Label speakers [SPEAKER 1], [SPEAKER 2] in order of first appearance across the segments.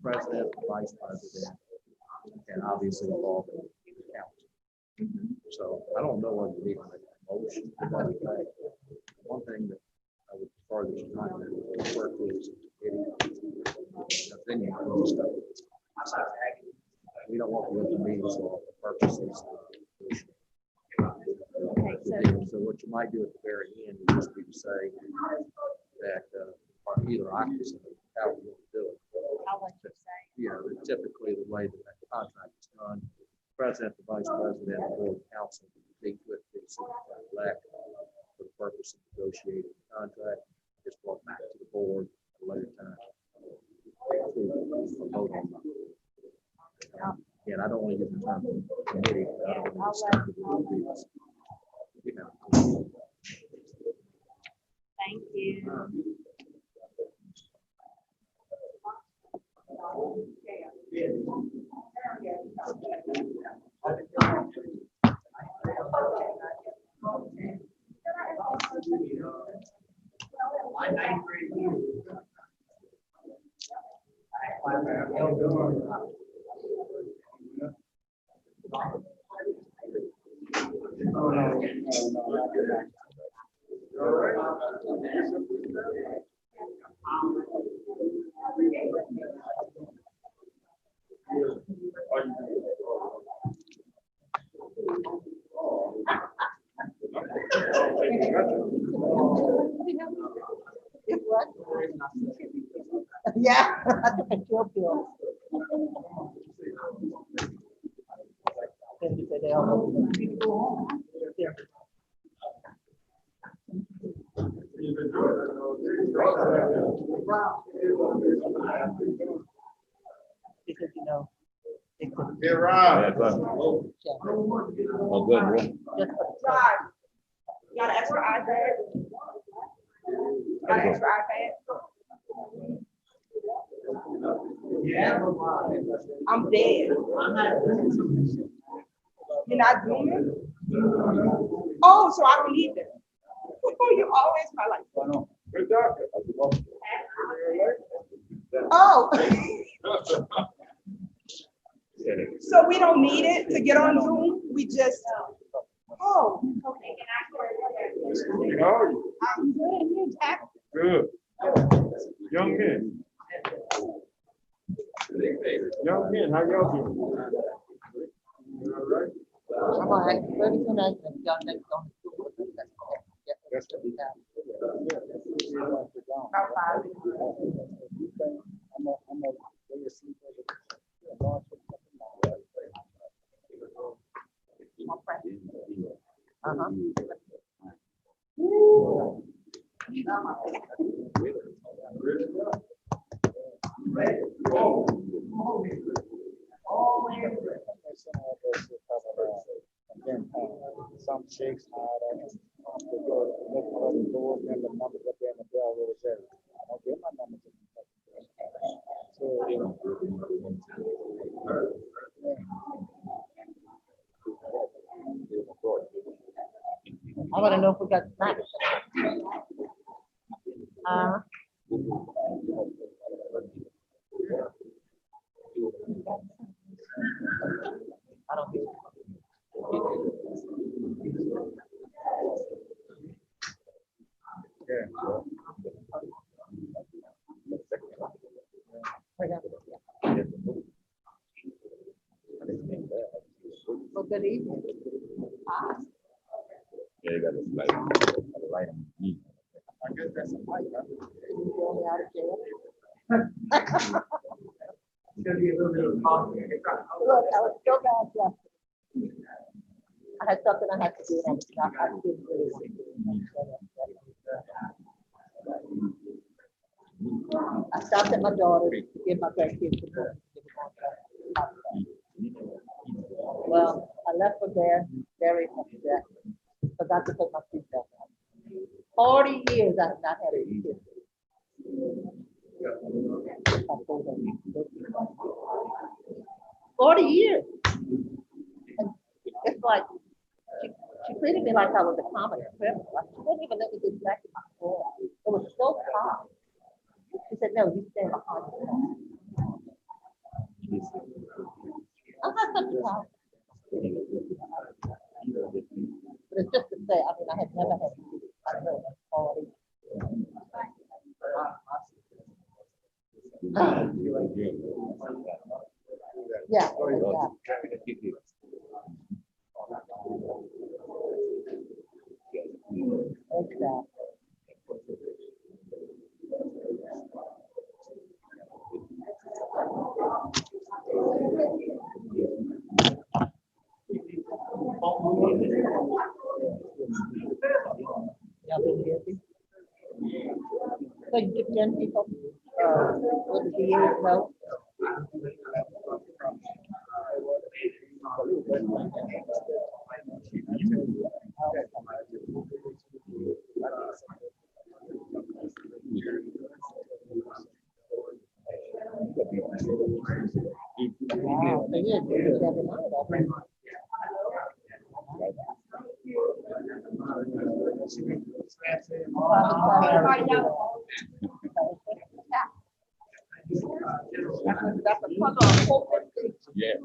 [SPEAKER 1] president, the vice president, and obviously involving the council. So I don't know whether you need to make a motion to that effect. One thing that I would prefer that you not work is then you can stuff. We don't want to go to meetings for purposes. So what you might do at the very end would just be to say that either I can say how we want to do it.
[SPEAKER 2] I'll let you say.
[SPEAKER 1] You know, typically the way that that contract is done, president, the vice president, the board council meet with the superintendent for the purpose of negotiating the contract, just brought back to the board at a later time. To vote on that. And I don't want to use the term committee. I don't want to start with the you know.
[SPEAKER 2] Thank you.
[SPEAKER 3] Yeah, I took a chill pill. Because you know, it could
[SPEAKER 4] Get right.
[SPEAKER 5] Oh, good, bro.
[SPEAKER 3] just
[SPEAKER 2] Got an extra iPad? Got an extra iPad? I'm dead. You're not zooming? Oh, so I don't need them. You always my life.
[SPEAKER 4] Good job.
[SPEAKER 3] Oh,
[SPEAKER 2] So we don't need it to get on Zoom? We just, oh, okay.
[SPEAKER 4] How are you?
[SPEAKER 2] I'm good. You tap.
[SPEAKER 4] Good. Young men. Young men, how y'all doing? All right.
[SPEAKER 3] I'm all right. Very soon as y'all next on the school.
[SPEAKER 4] That's
[SPEAKER 2] About 5
[SPEAKER 6] Some shakes harder. Because look for the doors and the numbers up there in the bell roll says, I don't get my numbers. So, you know.
[SPEAKER 3] I want to know if we got snacks. I don't get Well, good evening.
[SPEAKER 5] Yeah, you got a light on. Got a light on.
[SPEAKER 4] I guess that's a light, huh?
[SPEAKER 3] You going out of jail?
[SPEAKER 4] It's gonna be a little bit of coffee.
[SPEAKER 3] Look, I was so bad yesterday. I had something I had to do, and I didn't really want to do it. I stopped at my daughter's to give my grandkids the book. Well, I left from there very upset. Forgot to put my seatbelt on. 40 years I have not had a kid. I told her, 40 years. And it's like, she treated me like I was a common criminal. Like, she wouldn't even let me get back to my car. It was so hot. She said, no, you stand behind the car. But it's just to say, I mean, I had never had a party. Yeah, exactly. Exactly. Y'all been busy? So you get 10 people, what the DAs know? Wow, so you do this every night, I think. That's a puzzle.
[SPEAKER 5] Yeah.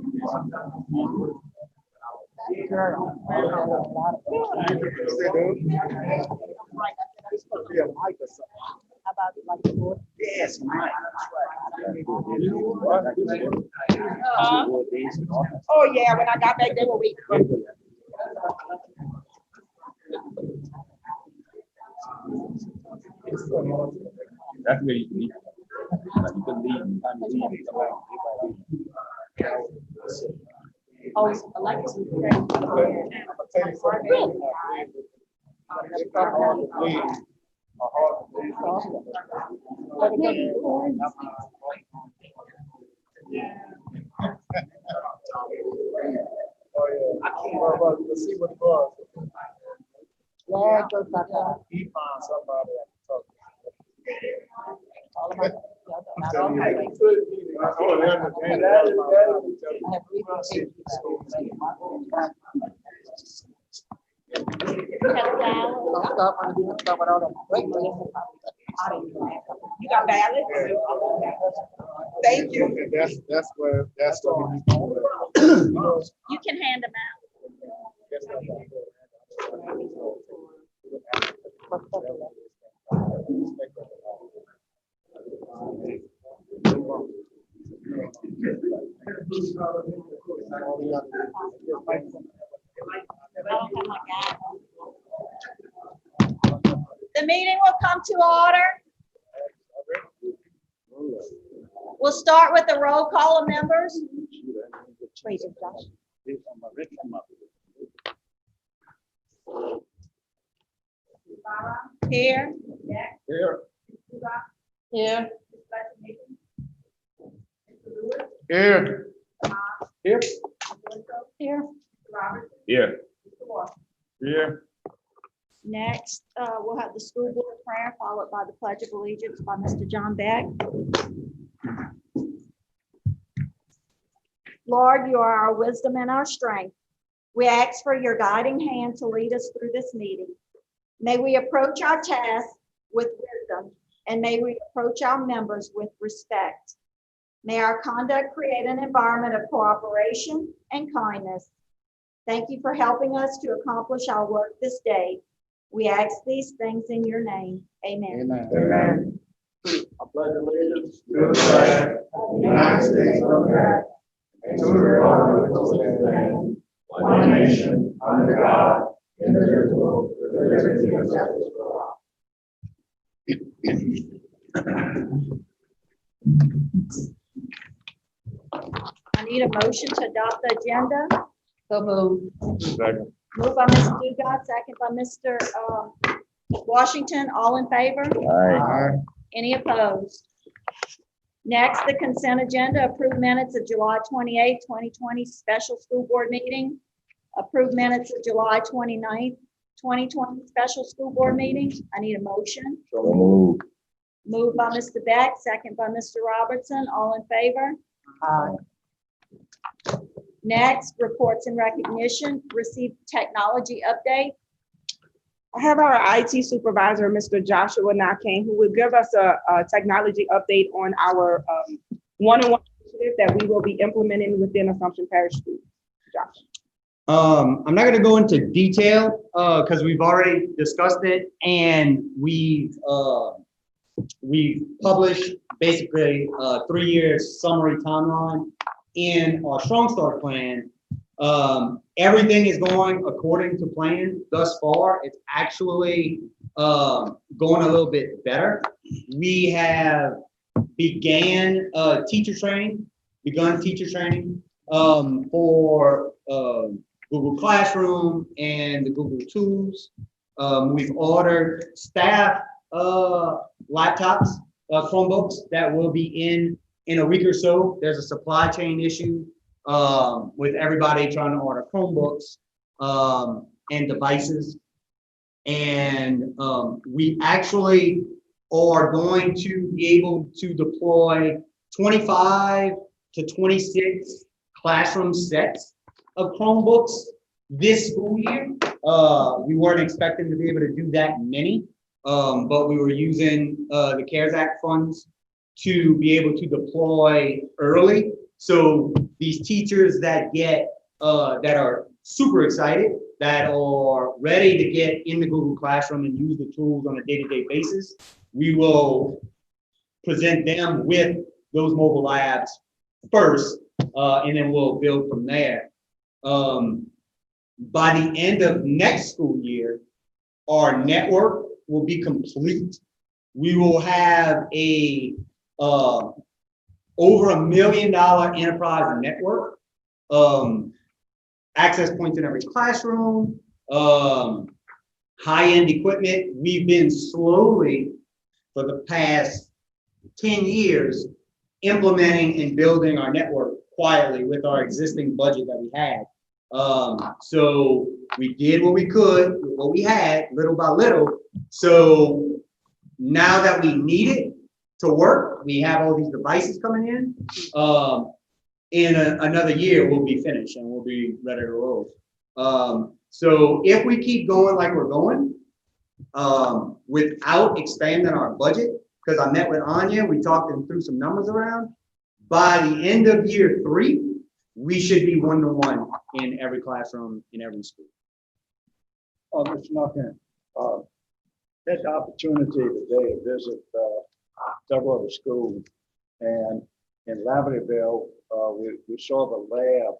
[SPEAKER 3] Girl. How about it like the board?
[SPEAKER 6] Yes, right.
[SPEAKER 2] Oh, yeah, when I got back, they were waiting for me.
[SPEAKER 5] That's where you can leave. Like, you can leave and find the leave.
[SPEAKER 2] Oh, Alexis.
[SPEAKER 6] I can't remember, let's see what it was.
[SPEAKER 3] Yeah, it goes back up.
[SPEAKER 6] He found somebody I can talk to.
[SPEAKER 3] All of my, not all my.
[SPEAKER 6] I
[SPEAKER 3] I have reasons. I'll start when you start with all that. Great.
[SPEAKER 2] You got ballot? Thank you.
[SPEAKER 6] And that's where we need to.
[SPEAKER 2] You can hand them out. The meeting will come to order. We'll start with the roll call of members. Wait, is Josh? Here.
[SPEAKER 6] Here.
[SPEAKER 3] Here.
[SPEAKER 6] Here. Here.
[SPEAKER 3] Here.
[SPEAKER 5] Yeah.
[SPEAKER 6] Here.
[SPEAKER 2] Next, we'll have the school board prayer followed by the Pledge of Allegiance by Mr. John Beck. Lord, you are our wisdom and our strength. We ask for your guiding hand to lead us through this meeting. May we approach our task with wisdom, and may we approach our members with respect. May our conduct create an environment of cooperation and kindness. Thank you for helping us to accomplish our work this day. We ask these things in your name. Amen.
[SPEAKER 6] Amen. I pledge allegiance to the flag of the United States of America and to the republic which stands one nation under God, indivisible, with liberty and justice for all.
[SPEAKER 2] I need a motion to adopt the agenda.
[SPEAKER 3] So moved.
[SPEAKER 6] Second.
[SPEAKER 2] Moved by Mr. Dugas, second by Mr. Washington. All in favor?
[SPEAKER 6] Aye.
[SPEAKER 2] Any opposed? Next, the consent agenda, approved minutes of July 28, 2020 special school board meeting. Approved minutes of July 29th, 2020 special school board meeting. I need a motion.
[SPEAKER 5] So move.
[SPEAKER 2] Moved by Mr. Beck, second by Mr. Robertson. All in favor? Next, reports and recognition, received technology update.
[SPEAKER 7] I have our IT supervisor, Mr. Joshua Nakane, who will give us a technology update on our one-on-one initiative that we will be implementing within Assumption Parish Schools? Josh?
[SPEAKER 8] I'm not gonna go into detail, because we've already discussed it, and we've published basically a 3-year summary timeline in our Strong Start plan. Everything is going according to plan thus far. It's actually going a little bit better. We have begun teacher training for Google Classroom and the Google Tools. We've ordered staff laptops, Chromebooks that will be in a week or so. There's a supply chain issue with everybody trying to order Chromebooks and devices. And we actually are going to be able to deploy 25 to 26 classroom sets of Chromebooks this school year. We weren't expecting to be able to do that many, but we were using the CARES Act funds to be able to deploy early. So these teachers that are super excited, that are ready to get in the Google Classroom and use the tools on a day-to-day basis, we will present them with those mobile labs first, and then we'll build from there. By the end of next school year, our network will be complete. We will have a over $1 million enterprise network, access points in every classroom, high-end equipment. We've been slowly, for the past 10 years, implementing and building our network quietly with our existing budget that we had. So we did what we could with what we had, little by little. So now that we need it to work, we have all these devices coming in. In another year, we'll be finished and we'll be ready to roll. So if we keep going like we're going, without expanding our budget, because I met with Anya, we talked and threw some numbers around. By the end of year 3, we should be 1-to-1 in every classroom in every school.
[SPEAKER 4] Mr. Knockin, had the opportunity today to visit several of the schools, and in Laverdale, we saw the lab,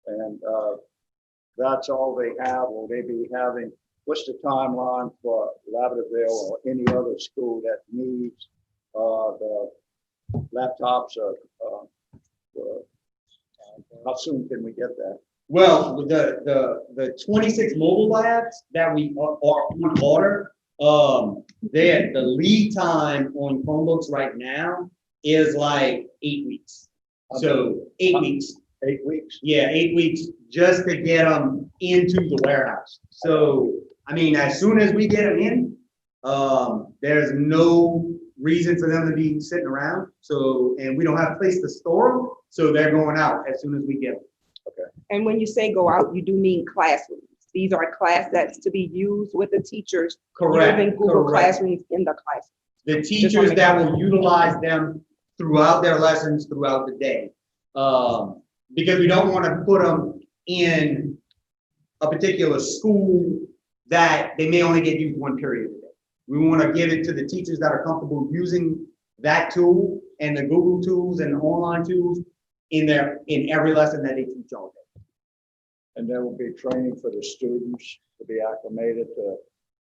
[SPEAKER 4] and that's all they have. Will they be having? What's the timeline for Laverdale or any other school that needs the laptops? How soon can we get that?
[SPEAKER 8] Well, the 26 mobile labs that we are on order, the lead time on Chromebooks right now is like 8 weeks. So 8 weeks.
[SPEAKER 4] 8 weeks?
[SPEAKER 8] Yeah, 8 weeks just to get them into the warehouse. So, I mean, as soon as we get them in, there's no reason for them to be sitting around. So, and we don't have a place to store them. So they're going out as soon as we get them.
[SPEAKER 4] Okay.
[SPEAKER 7] And when you say go out, you do mean classrooms. These are class that's to be used with the teachers.
[SPEAKER 8] Correct.
[SPEAKER 7] Using Google
[SPEAKER 8] Correct.
[SPEAKER 7] Classrooms in the classroom.
[SPEAKER 8] The teachers that will utilize them throughout their lessons throughout the day. Because we don't want to put them in a particular school that they may only get used one period a day. We want to give it to the teachers that are comfortable using that tool and the Google tools and the online tools in every lesson that they teach all day.
[SPEAKER 4] And there will be training for the students to be acclimated to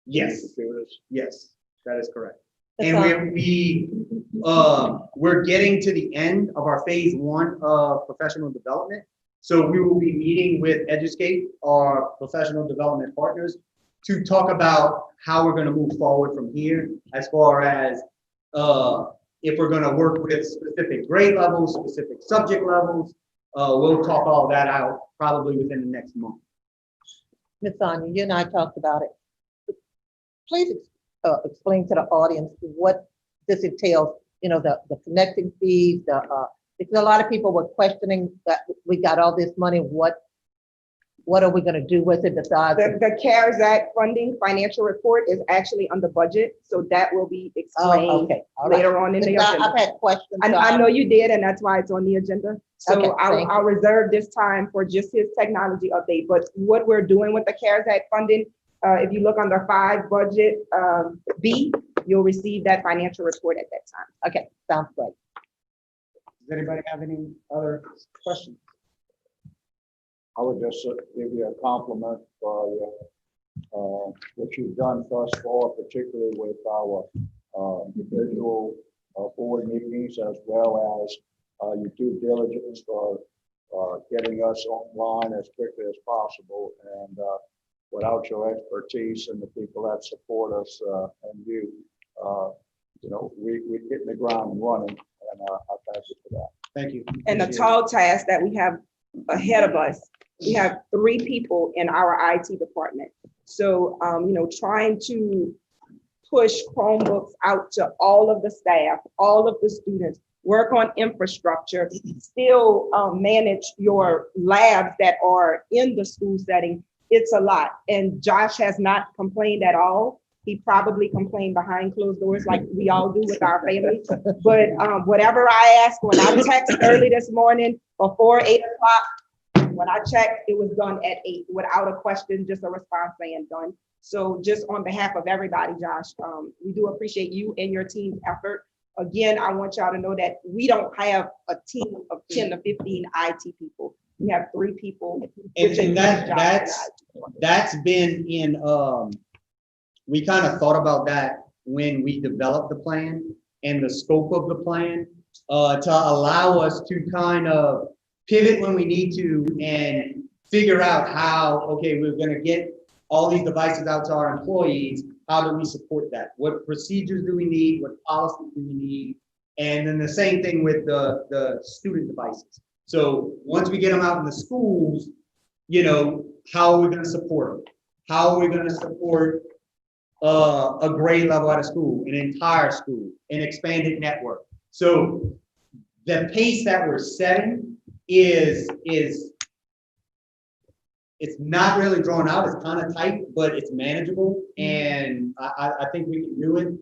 [SPEAKER 8] Yes.
[SPEAKER 4] computers.
[SPEAKER 8] Yes, that is correct.
[SPEAKER 3] That's
[SPEAKER 8] And we're getting to the end of our phase 1 of professional development. So we will be meeting with Educate, our professional development partners, to talk about how we're going to move forward from here, as far as if we're going to work with specific grade levels, specific subject levels. We'll talk all that out probably within the next month.
[SPEAKER 3] Ms. Sonia, you and I talked about it. Please explain to the audience what this entails, the connecting fees, because a lot of people were questioning that we got all this money, what what are we gonna do with it besides?
[SPEAKER 7] The CARES Act funding financial report is actually under budget, so that will be
[SPEAKER 3] Oh,
[SPEAKER 7] explained
[SPEAKER 3] okay, all right.
[SPEAKER 7] later on in the
[SPEAKER 3] Because
[SPEAKER 7] agenda.
[SPEAKER 3] I've had questions. so
[SPEAKER 7] I know you did, and that's why it's on the agenda. So
[SPEAKER 3] Okay, thank
[SPEAKER 7] I'll reserve this time for just his technology update. But what we're doing with the CARES Act funding, if you look under 5 budget B, you'll receive that financial report at that time.
[SPEAKER 3] Okay, sounds great.
[SPEAKER 8] Does anybody have any other questions?
[SPEAKER 4] I would just give you a compliment for what you've done thus far, particularly with our individual board meetings, as well as your due diligence for getting us online as quickly as possible. And without your expertise and the people that support us and you, we're hitting the ground running, and I thank you for that.
[SPEAKER 8] Thank you.
[SPEAKER 7] And the
[SPEAKER 8] Appreciate it.
[SPEAKER 7] tall task that we have ahead of us, we have 3 people in our IT department. So, trying to push Chromebooks out to all of the staff, all of the students, work on infrastructure, still manage your labs that are in the school setting. It's a lot. And Josh has not complained at all. He probably complained behind closed doors like we all do with our families. But whatever I asked, when I texted early this morning before 8 o'clock, when I checked, it was done at 8 without a question, just a response saying done. So just on behalf of everybody, Josh, we do appreciate you and your team's effort. Again, I want y'all to know that we don't have a team of 10 to 15 IT people. We have 3 people.
[SPEAKER 8] And that's been in, we kind of thought about that when we developed the plan and the scope of the plan to allow us to kind of pivot when we need to and figure out how, okay, we're going to get all these devices out to our employees. How do we support that? What procedures do we need? What policies do we need? And then the same thing with the student devices. So once we get them out in the schools, how are we going to support them? How are we going to support a grade level at a school, an entire school, an expanded network? So the pace that we're setting is it's not really drawn out. It's kind of tight, but it's manageable. And I think we can do it.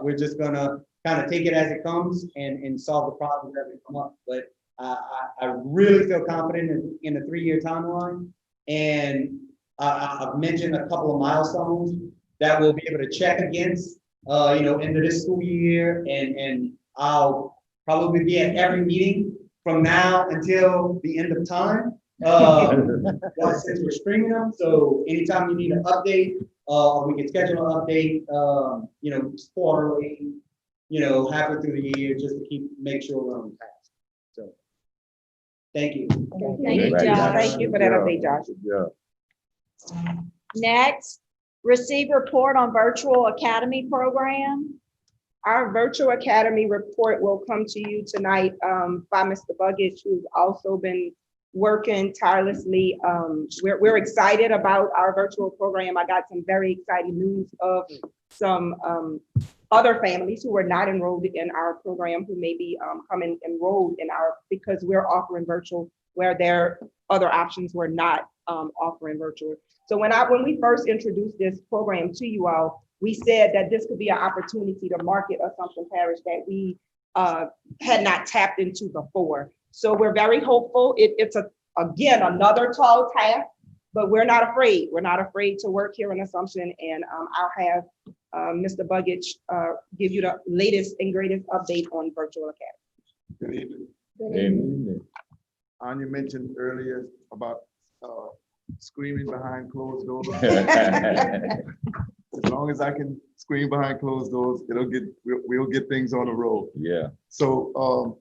[SPEAKER 8] We're just gonna kind of take it as it comes and solve the problems that come up. But I really feel confident in the 3-year timeline. And I've mentioned a couple of milestones that we'll be able to check against, into this school year. And I'll probably be at every meeting from now until the end of time. Since we're streaming them, so anytime you need an update, or we can schedule an update, quarterly, halfway through the year, just to make sure we're on task. So, thank you.
[SPEAKER 2] Thank you, Josh.
[SPEAKER 7] Thank you for that update, Josh.
[SPEAKER 6] Yeah.
[SPEAKER 2] Next, receive report on virtual academy program.
[SPEAKER 7] Our virtual academy report will come to you tonight by Mr. Buggage, who's also been working tirelessly. We're excited about our virtual program. I got some very exciting news of some other families who were not enrolled in our program who may be coming enrolled in because we're offering virtual where their other options were not offering virtual. So when we first introduced this program to you all, we said that this could be an opportunity to market Assumption Parish that we had not tapped into before. So we're very hopeful. It's again another tall task, but we're not afraid. We're not afraid to work here in Assumption, and I'll have Mr. Buggage give you the latest and greatest update on Virtual Academy.
[SPEAKER 6] Good evening.
[SPEAKER 2] Good
[SPEAKER 6] evening. Anya mentioned earlier about screaming behind closed doors. As long as I can scream behind closed doors, we'll get things on the road.
[SPEAKER 5] Yeah.
[SPEAKER 6] So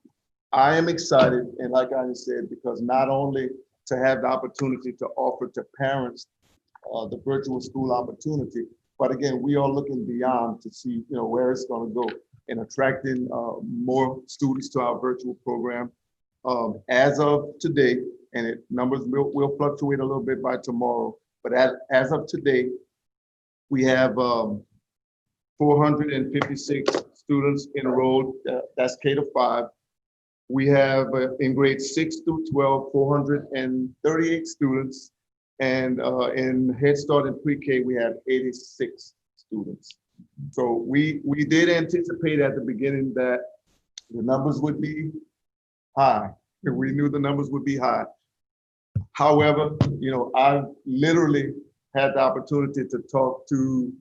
[SPEAKER 6] I am excited, and like I said, because not only to have the opportunity to offer to parents the virtual school opportunity, but again, we are looking beyond to see where it's going to go in attracting more students to our virtual program. As of today, and numbers will fluctuate a little bit by tomorrow, but as of today, we have 456 students enrolled. That's K-5. We have in grades 6 through 12, 438 students. And in Head Start and Pre-K, we had 86 students. So we did anticipate at the beginning that the numbers would be high. We knew the numbers would be high. However, you know, I literally had the opportunity to talk to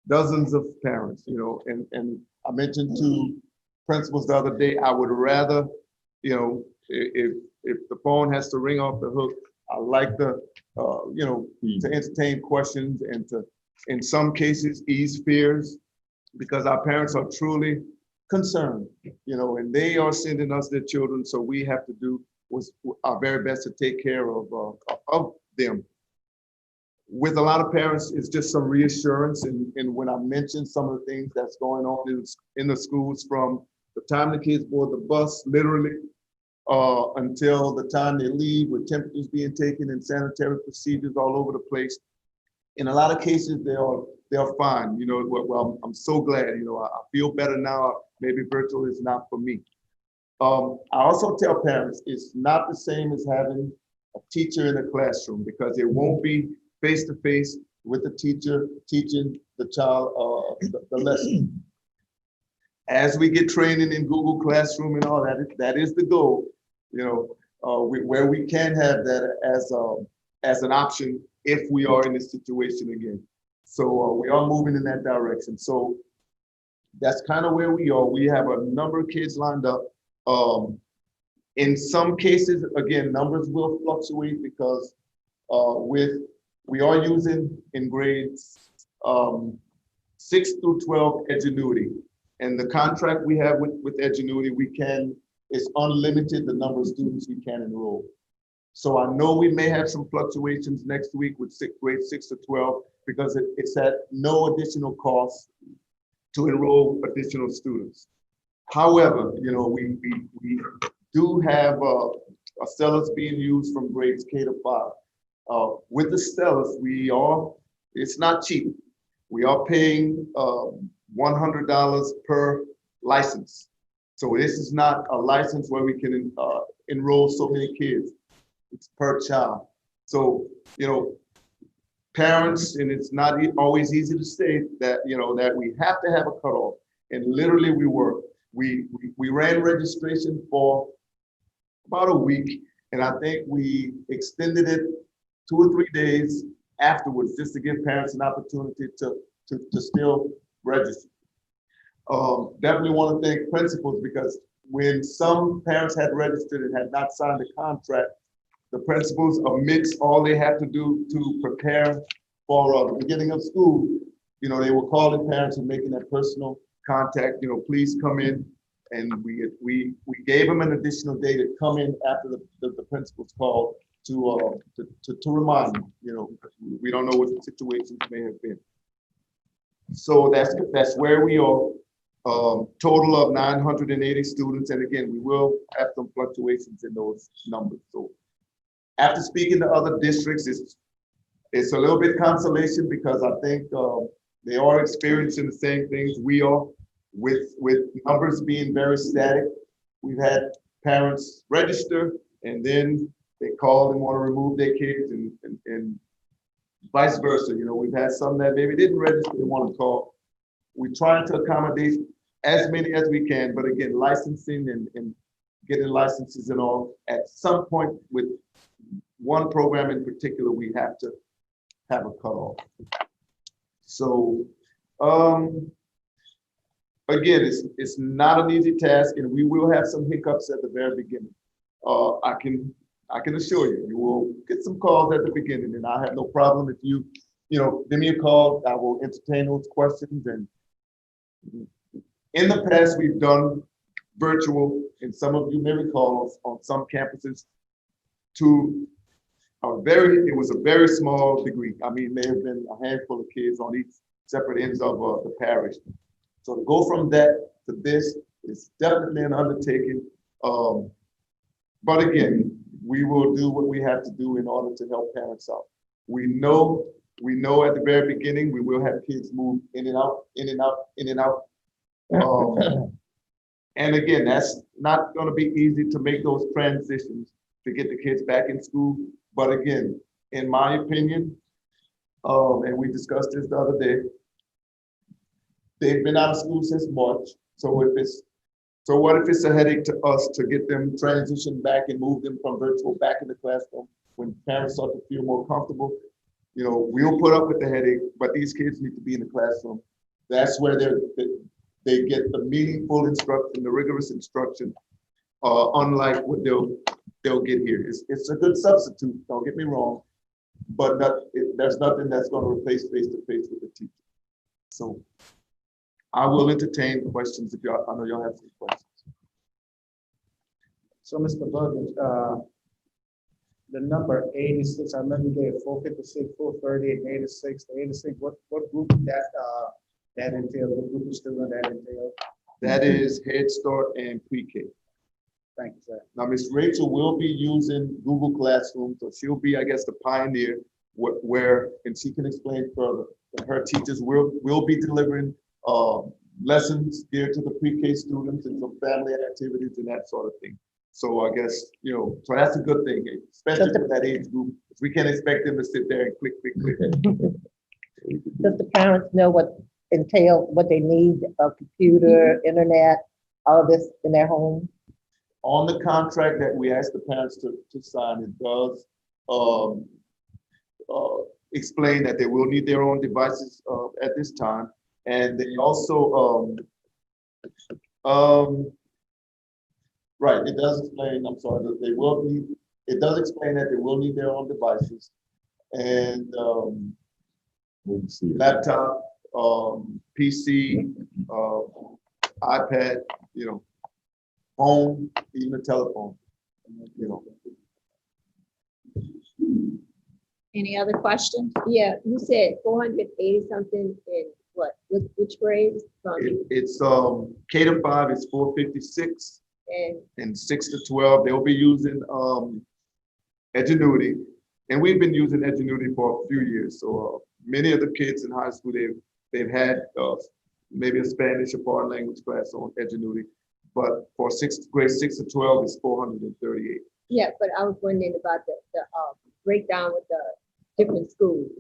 [SPEAKER 6] dozens of parents, you know, and I mentioned to principals the other day, I would rather, you know, if the phone has to ring off the hook, I like to, you know, to entertain questions and to, in some cases, ease fears, because our parents are truly concerned, you know, and they are sending us their children, so we have to do our very best to take care of them. With a lot of parents, it's just some reassurance, and when I mentioned some of the things that's going on in the schools, from the time the kids board the bus, literally, until the time they leave, with temperatures being taken and sanitary procedures all over the place. In a lot of cases, they are fine. You know, well, I'm so glad. You know, I feel better now. Maybe virtual is not for me. I also tell parents it's not the same as having a teacher in a classroom, because it won't be face to face with the teacher teaching the child the lesson. As we get training in Google Classroom and all that, that is the goal. You know, where we can have that as an option if we are in this situation again. So we are moving in that direction. So that's kind of where we are. We have a number of kids lined up. In some cases, again, numbers will fluctuate because we are using in grades 6 through 12 Edgenuity. And the contract we have with Edgenuity, it's unlimited the number of students we can enroll. So I know we may have some fluctuations next week with grades 6 to 12, because it's at no additional cost to enroll additional students. However, you know, we do have a Stellus being used from grades K to 5. With the Stellus, it's not cheap. We are paying $100 per license. So this is not a license where we can enroll so many kids. It's per child. So, you know, parents, and it's not always easy to say that, you know, that we have to have a cutoff. And literally we ran registration for about a week, and I think we extended it 2 or 3 days afterwards, just to give parents an opportunity to still register. Definitely want to thank principals, because when some parents had registered and had not signed the contract, the principals, amidst all they had to do to prepare for the beginning of school, you know, they were calling parents and making that personal contact, you know, please come in. And we gave them an additional day to come in after the principal's call to remind them, you know, we don't know what the situations may have been. So that's where we are. Total of 980 students. And again, we will have some fluctuations in those numbers. So after speaking to other districts, it's a little bit consolation, because I think they are experiencing the same things we are, with numbers being very static. We've had parents register and then they call and want to remove their kids, and vice versa. You know, we've had some that maybe didn't register and want to call. We try to accommodate as many as we can, but again, licensing and getting licenses and all, at some point with one program in particular, we have to have a cutoff. So, again, it's not an easy task, and we will have some hiccups at the very beginning. I can assure you, you will get some calls at the beginning, and I have no problem if you know, give me a call. I will entertain those questions. And in the past, we've done virtual, and some of you may recall on some campuses to it was a very small degree. I mean, may have been a handful of kids on each separate ends of the parish. So to go from that to this is definitely an undertaking. But again, we will do what we have to do in order to help parents out. We know at the very beginning, we will have kids move in and out, in and out, in and out. And again, that's not going to be easy to make those transitions to get the kids back in school. But again, in my opinion, and we discussed this the other day, they've been out of school since March. So what if it's a headache to us to get them transitioned back and move them from virtual back in the classroom when parents start to feel more comfortable? You know, we'll put up with the headache, but these kids need to be in the classroom. That's where they get the meaningful instruction, the rigorous instruction, unlike what they'll get here. It's a good substitute, don't get me wrong, but there's nothing that's going to replace face-to-face with the teacher. So I will entertain questions if y'all, I know y'all have some questions.
[SPEAKER 4] So, Mr. Buggins, the number 86, I remember you gave 456, 430, and 86. The 86, what group that entails? What group of students that entails?
[SPEAKER 6] That is Head Start and Pre-K.
[SPEAKER 4] Thank you, sir.
[SPEAKER 6] Now, Ms. Rachel will be using Google Classroom, so she'll be, I guess, the pioneer where, and she can explain further, that her teachers will be delivering lessons geared to the pre-K students and some family activities and that sort of thing. So I guess, you know, so that's a good thing, especially for that age group. We can't expect them to sit there and click.
[SPEAKER 3] Does the parents know what they need, a computer, internet, all of this in their home?
[SPEAKER 6] On the contract that we asked the parents to sign, it does explain that they will need their own devices at this time. And they also, right, it does explain, I'm sorry, that they will need, it does explain that they will need their own devices and laptop, PC, iPad, you know, phone, even a telephone, you know.
[SPEAKER 9] Any other questions? Yeah, you said 480 something in what, which grades?
[SPEAKER 6] It's K to 5 is 456
[SPEAKER 9] And
[SPEAKER 6] and 6 to 12 they'll be using Edgenuity, and we've been using Edgenuity for a few years. So many of the kids in high school they've had maybe a Spanish or foreign language class on Edgenuity, but for grade 6 to 12 is 438.
[SPEAKER 9] yeah, but I was wondering about the breakdown with the different schools,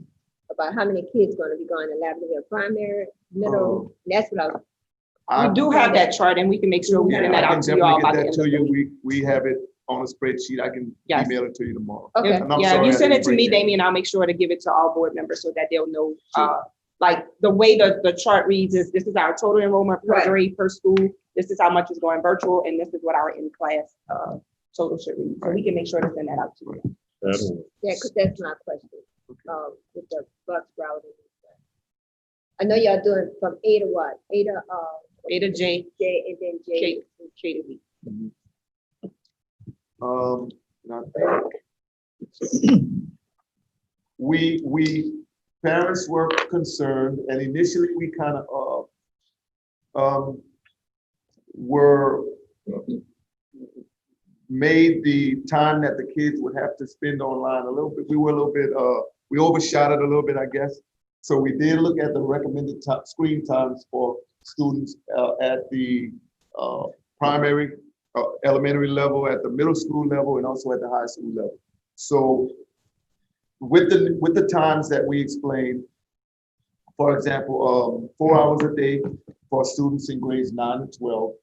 [SPEAKER 9] about how many kids going to be going to Lavender primary, middle. That's what I was.
[SPEAKER 7] We do have that chart and we can make sure we send that
[SPEAKER 6] I can
[SPEAKER 7] out to you all by the
[SPEAKER 6] definitely
[SPEAKER 7] end
[SPEAKER 6] get
[SPEAKER 7] of
[SPEAKER 6] that
[SPEAKER 7] the
[SPEAKER 6] to
[SPEAKER 7] week.
[SPEAKER 6] you. We have it on a spreadsheet. I can
[SPEAKER 7] Yes.
[SPEAKER 6] email it to you tomorrow.
[SPEAKER 9] Okay.
[SPEAKER 6] And I'm
[SPEAKER 7] Yeah, if
[SPEAKER 6] sorry
[SPEAKER 7] you
[SPEAKER 6] I
[SPEAKER 7] send it
[SPEAKER 6] didn't
[SPEAKER 7] to me,
[SPEAKER 6] bring
[SPEAKER 7] Damien, I'll make sure to give it to all board members so that they'll know, like the way the chart reads is this is our total enrollment per
[SPEAKER 9] Right.
[SPEAKER 7] grade per school. This is how much is going virtual and this is what our in-class total should read. So we can make sure to send that out to you.
[SPEAKER 9] Yeah, because that's my question, with the bus routing. I know y'all doing from A to what? A to,
[SPEAKER 7] A to J,
[SPEAKER 9] J and then J.
[SPEAKER 7] K to B.
[SPEAKER 6] and I think we parents were concerned, and initially we kind of were made the time that the kids would have to spend online a little bit. We were a little bit we overshot it a little bit, I guess. So we did look at the recommended screen times for students at the primary, elementary level, at the middle school level, and also at the high school level. So with the times that we explained, for example, 4 hours a day for students in grades 9 to 12.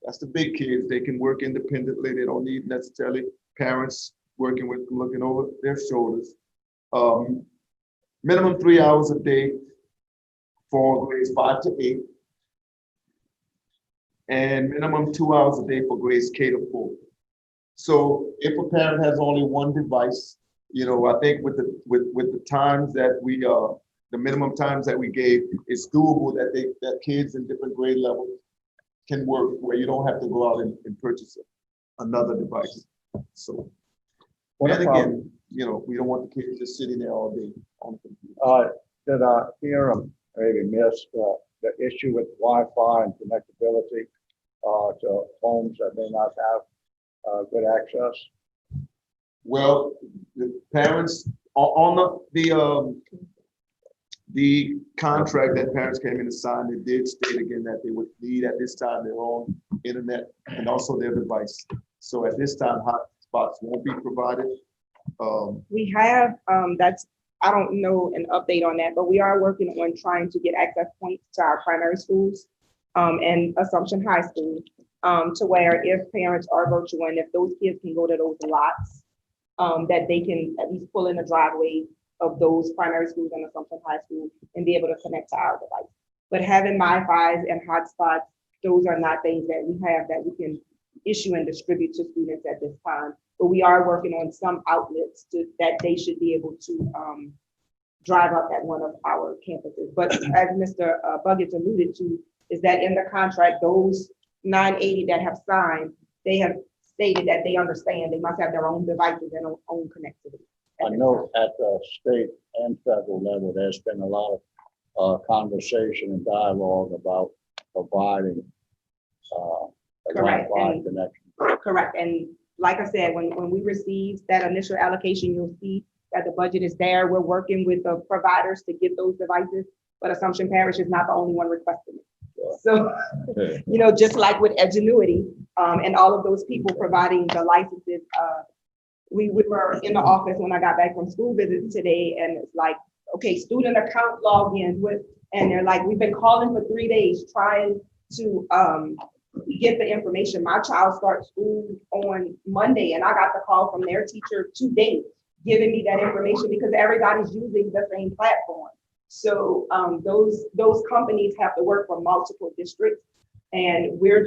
[SPEAKER 6] That's the big kids. They can work independently. They don't need necessarily parents working with them, looking over their shoulders. Minimum 3 hours a day for grades 5 to 8. And minimum 2 hours a day for grades K to 4. So if a parent has only one device, you know, I think with the times that we the minimum times that we gave, it's doable that kids in different grade levels can work where you don't have to go out and purchase another device. So,
[SPEAKER 4] What
[SPEAKER 6] and
[SPEAKER 4] about-
[SPEAKER 6] again, you know, we don't want the kids just sitting there all day on the computer.
[SPEAKER 4] Did I hear maybe miss the issue with Wi-Fi and connectability to homes that may not have good access?
[SPEAKER 6] Well, the parents on the contract that parents came in to sign, it did state again that they would need at this time their own internet and also their device. So at this time, hotspots won't be provided.
[SPEAKER 7] We have, I don't know an update on that, but we are working on trying to get access points to our primary schools and Assumption High School, to where if parents are virtual and if those kids can go to those lots, that they can at least pull in the driveway of those primary schools and Assumption High School and be able to connect to our device. But having MiFis and hotspots, those are not things that we have that we can issue and distribute to students at this time. But we are working on some outlets that they should be able to drive up at one of our campuses. But as Mr. Buggett alluded to, is that in the contract, those 980 that have signed, they have stated that they understand they must have their own devices and own connectivity.
[SPEAKER 6] I know at the state and federal level, there's been a lot of conversation and dialogue about providing a
[SPEAKER 7] Correct.
[SPEAKER 6] Wi-Fi
[SPEAKER 7] And-
[SPEAKER 6] connection.
[SPEAKER 7] Correct. And like I said, when we receive that initial allocation, you'll see that the budget is there. We're working with the providers to get those devices, but Assumption Parish is not the only one requesting it. So, just like with Edgenuity and all of those people providing the licenses, we were in the office when I got back from school visits today, and it's like, okay, student account logins and they're like, we've been calling for 3 days trying to get the information. My child starts school on Monday, and I got the call from their teacher today giving me that information because everybody's using the same platform. So those companies have to work for multiple districts, and we're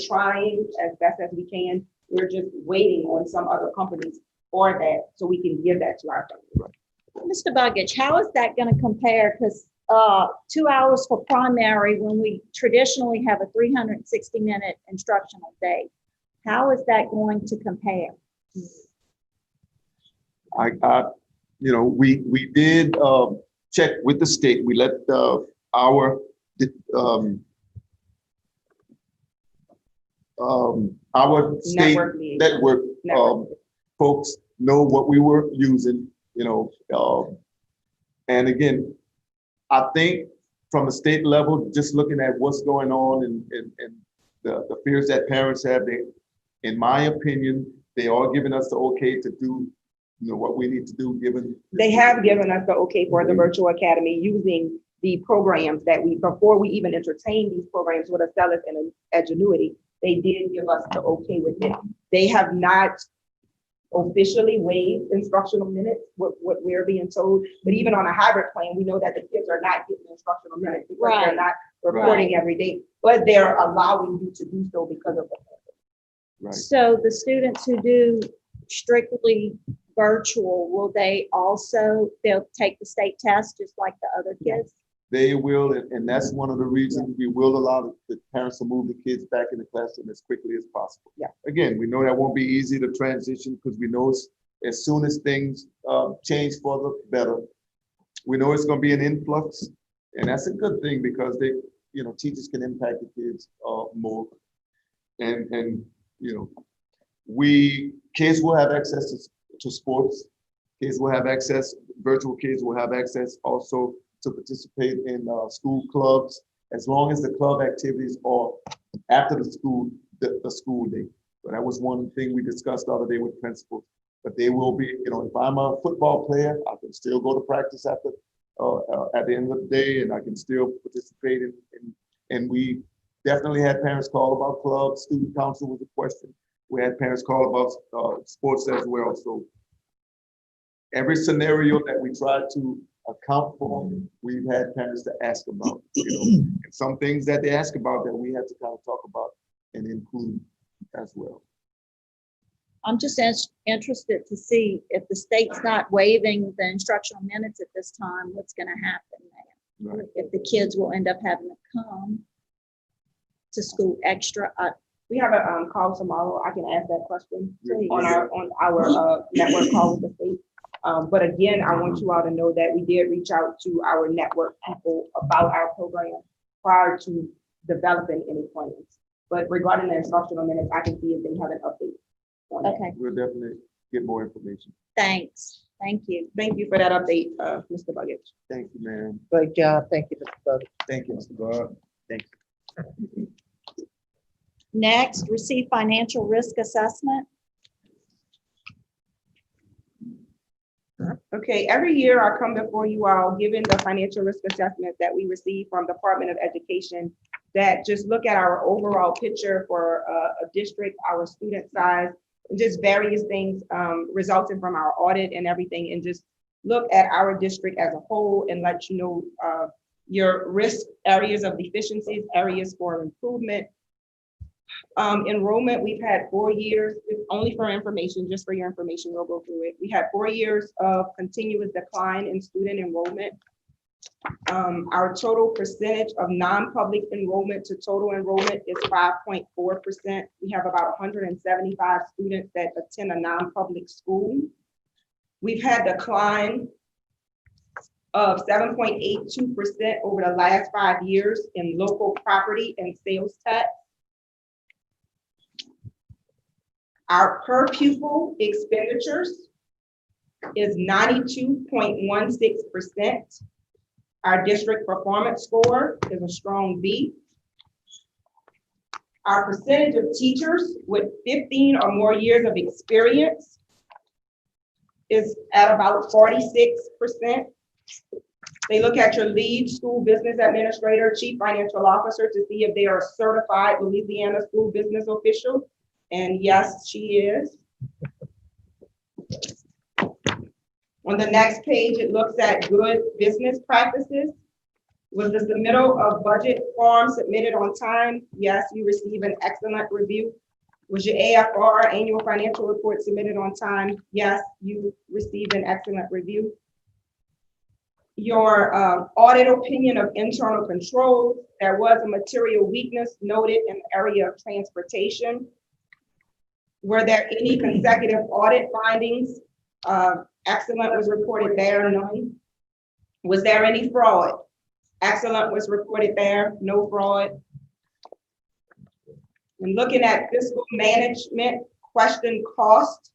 [SPEAKER 7] trying as best as we can. We're just waiting on some other companies for that so we can give that to our families.
[SPEAKER 2] Mr. Buggett, how is that going to compare? Because 2 hours for primary, when we traditionally have a 360-minute instructional day, how is that going to compare?
[SPEAKER 10] We did check with the state. We let our state network folks know what we were using, and again, I think from the state level, just looking at what's going on and the fears that parents have, in my opinion, they are giving us the okay to do what we need to do given.
[SPEAKER 7] They have given us the okay for the virtual academy using the programs that before we even entertained these programs with Acellus and Edgenuity, they did give us the okay with it. They have not officially waived instructional minutes, what we're being told, but even on a hybrid plan, we know that the kids are not getting instructional minutes because they're not reporting every day, but they're allowing you to do so because of the
[SPEAKER 10] Right.
[SPEAKER 2] So the students who do strictly virtual, will they'll take the state test just like the other kids?
[SPEAKER 10] They will, and that's one of the reasons we will allow the parents to move the kids back in the classroom as quickly as possible.
[SPEAKER 7] Yeah.
[SPEAKER 10] Again, we know that won't be easy to transition because we know as soon as things change for the better, we know it's going to be an influx, and that's a good thing because teachers can impact the kids more, and kids will have access to sports. Kids will have access. Virtual kids will have access also to participate in school clubs, as long as the club activities are after the school day. So that was one thing we discussed the other day with principals. But they will be, if I'm a football player, I can still go to practice at the end of the day, and I can still participate and we definitely had parents call about clubs. Student council was a question. We had parents call about sports as well. So every scenario that we tried to account for, we've had parents to ask about, and some things that they ask about that we had to kind of talk about and include as well.
[SPEAKER 2] I'm just interested to see if the state's not waiving the instructional minutes at this time, what's going to happen there.
[SPEAKER 10] Right.
[SPEAKER 2] If the kids will end up having to come to school extra.
[SPEAKER 7] We have a call tomorrow. I can ask that question
[SPEAKER 2] Please.
[SPEAKER 7] on our network call with the state. But again, I want you all to know that we did reach out to our network people about our program prior to developing any plans. But regarding the instructional minutes, I can see if they have an update on it.
[SPEAKER 2] Okay,
[SPEAKER 10] We'll definitely get more information.
[SPEAKER 2] thanks. Thank you.
[SPEAKER 7] Thank you for that update, Mr. Buggett.
[SPEAKER 10] Thank you, ma'am.
[SPEAKER 3] Great job. Thank you, Mr. Buggett.
[SPEAKER 10] Thank you, Mr. Bud. Thank you.
[SPEAKER 2] Next, receive financial risk assessment.
[SPEAKER 7] Okay, every year I come before you all, given the financial risk assessment that we receive from Department of Education, that just look at our overall picture for a district, our student size, and just various things resulting from our audit and everything, and just look at our district as a whole and let you know your risk areas of deficiencies, areas for improvement. Enrollment, we've had 4 years, only for information, just for your information, we'll go through it. We had 4 years of continuous decline in student enrollment. Our total percentage of non-public enrollment to total enrollment is 5.4%. We have about 175 students that attend a non-public school. We've had decline of 7.82% over the last 5 years in local property and sales tax. Our per pupil expenditures is 92.16%. Our district performance score is a strong B. Our percentage of teachers with 15 or more years of experience is at about 46%. They look at your lead school business administrator, chief financial officer to see if they are certified Louisiana school business official. And yes, she is. On the next page, it looks at good business practices. Was the submittal of budget form submitted on time? Yes, you receive an excellent review. Was your AFR, annual financial report, submitted on time? Yes, you received an excellent review. Your audit opinion of internal controls, there was a material weakness noted in the area of transportation. Were there any consecutive audit findings? Excellent was reported there, none. Was there any fraud? Excellent was reported there, no fraud. And looking at fiscal management question cost,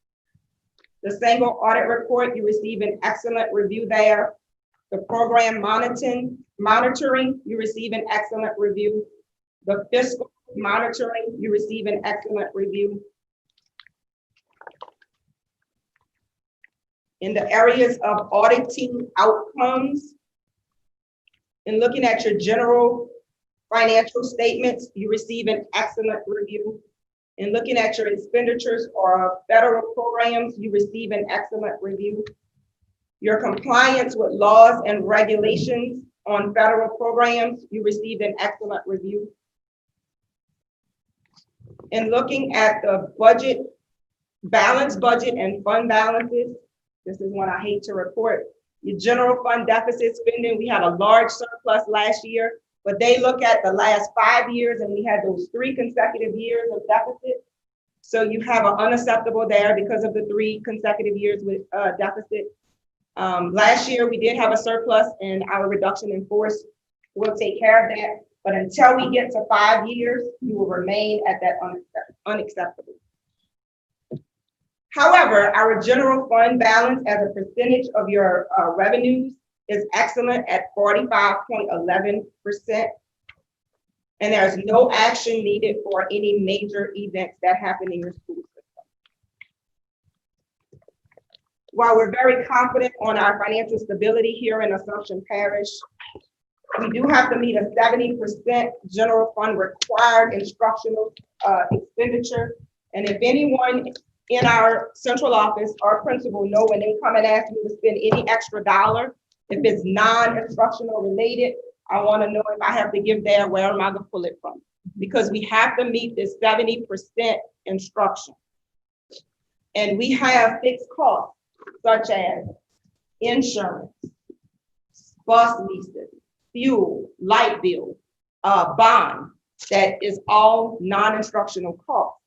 [SPEAKER 7] the single audit report, you receive an excellent review there. The program monitoring, you receive an excellent review. The fiscal monitoring, you receive an excellent review. In the areas of auditing outcomes, and looking at your general financial statements, you receive an excellent review. In looking at your expenditures or federal programs, you receive an excellent review. Your compliance with laws and regulations on federal programs, you received an excellent review. In looking at the budget, balanced budget and fund balances, this is one I hate to report. Your general fund deficit spending, we had a large surplus last year, but they look at the last 5 years and we had those 3 consecutive years of deficit. So you have an unacceptable there because of the 3 consecutive years with deficit. Last year we did have a surplus and our reduction in force will take care of that. But until we get to 5 years, you will remain at that unacceptable. However, our general fund balance as a percentage of your revenues is excellent at 45.11%. And there's no action needed for any major events that happen in your school system. While we're very confident on our financial stability here in Assumption Parish, we do have to meet a 70% general fund required instructional expenditure. And if anyone in our central office or principal know when they come and ask me to spend any extra dollar, if it's non-instructional related, I want to know if I have to give there, where am I going to pull it from? Because we have to meet this 70% instruction. And we have fixed costs such as insurance, bus leases, fuel, light bill, bond, that is all non-instructional costs.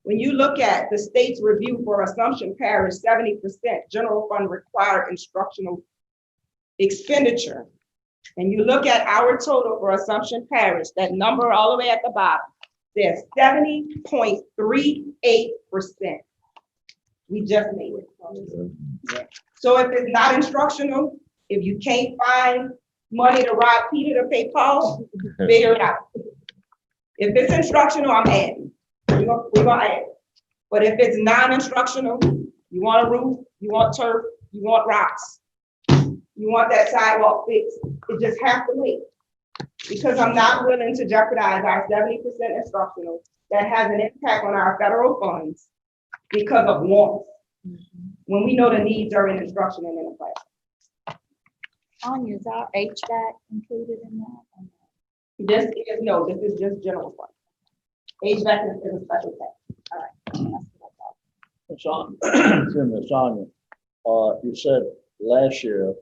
[SPEAKER 7] When you look at the state's review for Assumption Parish, 70% general fund required instructional expenditure. And you look at our total for Assumption Parish, that number all the way at the bottom, there's 70.38%. We just made it. So if it's not instructional, if you can't find money to rob Peter to pay Paul, figure it out. If it's instructional, I'm adding. We're gonna add. But if it's non-instructional, you want a roof, you want turf, you want rocks, you want that sidewalk fixed, it just has to wait. Because I'm not willing to jeopardize our 70% instructional that has an impact on our federal funds because of wants, when we know the needs are in instruction and in the class.
[SPEAKER 2] Anya, is our HVAC included in that?
[SPEAKER 7] This is just general fund. HVAC is a special tax.
[SPEAKER 2] All right. That's what I thought.
[SPEAKER 6] Sonia, you said last year,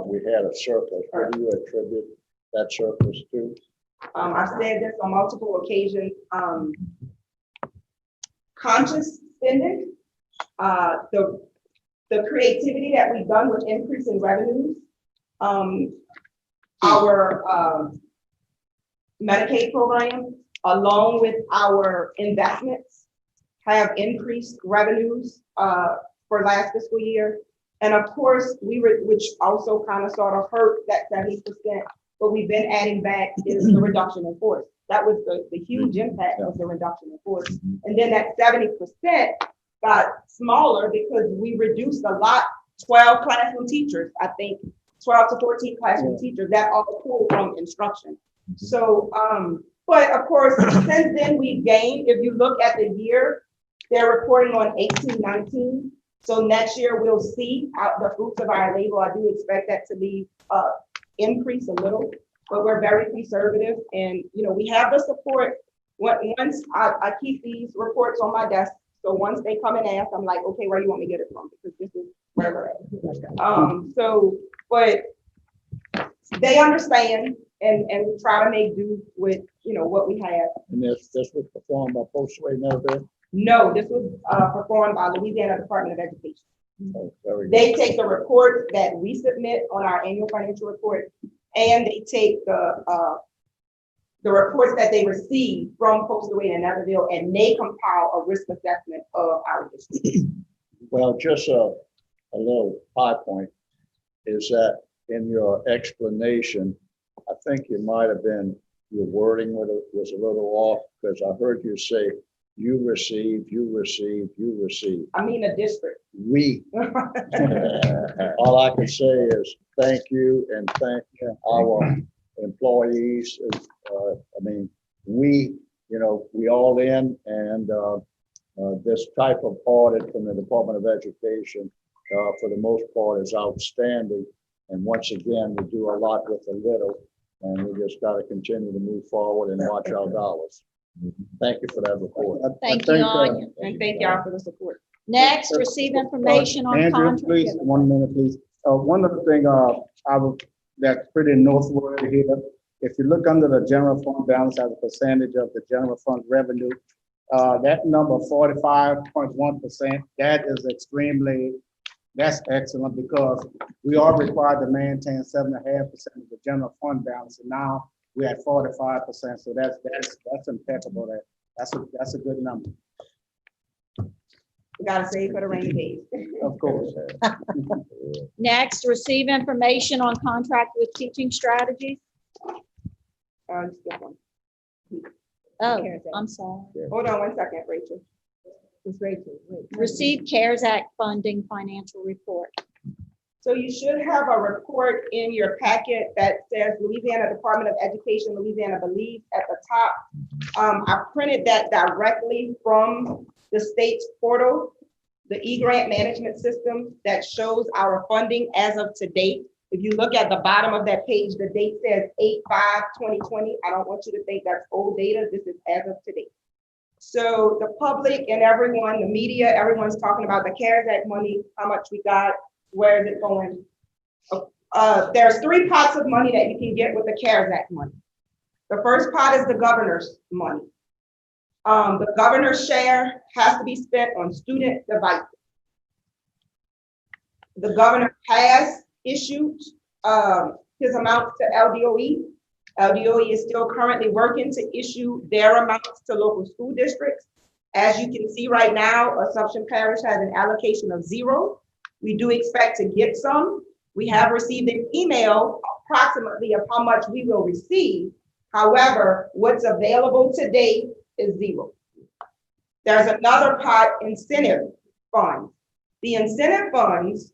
[SPEAKER 6] we had a surplus. What do you attribute that surplus to?
[SPEAKER 7] I've said this on multiple occasions, conscious spending, the creativity that we've done with increasing revenues, our Medicaid program, along with our investments, have increased revenues for last fiscal year. And of course, which also kind of sort of hurt that 70%, but we've been adding back is the reduction in force. That was the huge impact of the reduction in force. And then that 70% got smaller because we reduced a lot, 12 classroom teachers, I think 12 to 14 classroom teachers, that all pulled from instruction. So, but of course, since then we've gained, if you look at the year, they're reporting on 18-19. So next year we'll see out the fruits of our labor. I do expect that to be increase a little, but we're very conservative, and we have the support. Once I keep these reports on my desk, so once they come and ask, I'm like, okay, where do you want me to get it from? Because this is where we're at. But they understand, and we try to make do with what we have.
[SPEAKER 6] And this was performed by Postway Never.
[SPEAKER 7] No, this was performed by Louisiana Department of Education.
[SPEAKER 6] Oh, very good.
[SPEAKER 7] They take the report that we submit on our annual financial report, and they take the reports that they receive from Postway and Netherville, and they compile a risk assessment of our district.
[SPEAKER 6] Well, just a little high point is that in your explanation, I think you might have been, your wording was a little off, because I heard you say, you receive, you receive, you receive.
[SPEAKER 7] I mean, a district.
[SPEAKER 6] We. All I can say is thank you and thank our employees. We all in, and this type of audit from the Department of Education, for the most part, is outstanding. And once again, we do a lot with a little, and we just got to continue to move forward and watch our dollars. Thank you for that report.
[SPEAKER 2] Thank you, Anya.
[SPEAKER 7] And thank y'all for the support.
[SPEAKER 2] Next, receive information on
[SPEAKER 4] Andrew,
[SPEAKER 2] contract.
[SPEAKER 4] please, 1 minute, please. One other thing, that's pretty noteworthy here. If you look under the general fund balance as a percentage of the general fund revenue, that number 45.1%, that's excellent, because we are required to maintain 7.5% of the general fund balance, and now we're at 45%. So that's impeccable. That's a good number.
[SPEAKER 7] We gotta save for the rainy days.
[SPEAKER 4] Of course.
[SPEAKER 2] Next, receive information on contract with teaching strategies.
[SPEAKER 7] Skip one.
[SPEAKER 2] Oh, I'm sorry.
[SPEAKER 7] Hold on 1 second, Rachel.
[SPEAKER 9] It's Rachel. Wait.
[SPEAKER 2] Receive CARES Act funding financial report.
[SPEAKER 7] So you should have a report in your packet that says Louisiana Department of Education, Louisiana Believes at the top. I printed that directly from the state's portal, the e-grant management system that shows our funding as of today. If you look at the bottom of that page, the date says 8/5/2020. I don't want you to think that's old data. This is as of today. So the public and everyone, the media, everyone's talking about the CARES Act money, how much we got, where is it going? There's 3 pots of money that you can get with the CARES Act money. The first pot is the governor's money. The governor's share has to be spent on student devices. The governor has issued his amounts to LDOE. LDOE is still currently working to issue their amounts to local school districts. As you can see right now, Assumption Parish has an allocation of 0. We do expect to get some. We have received an email approximately of how much we will receive. However, what's available today is 0. There's another pot, incentive fund. The incentive funds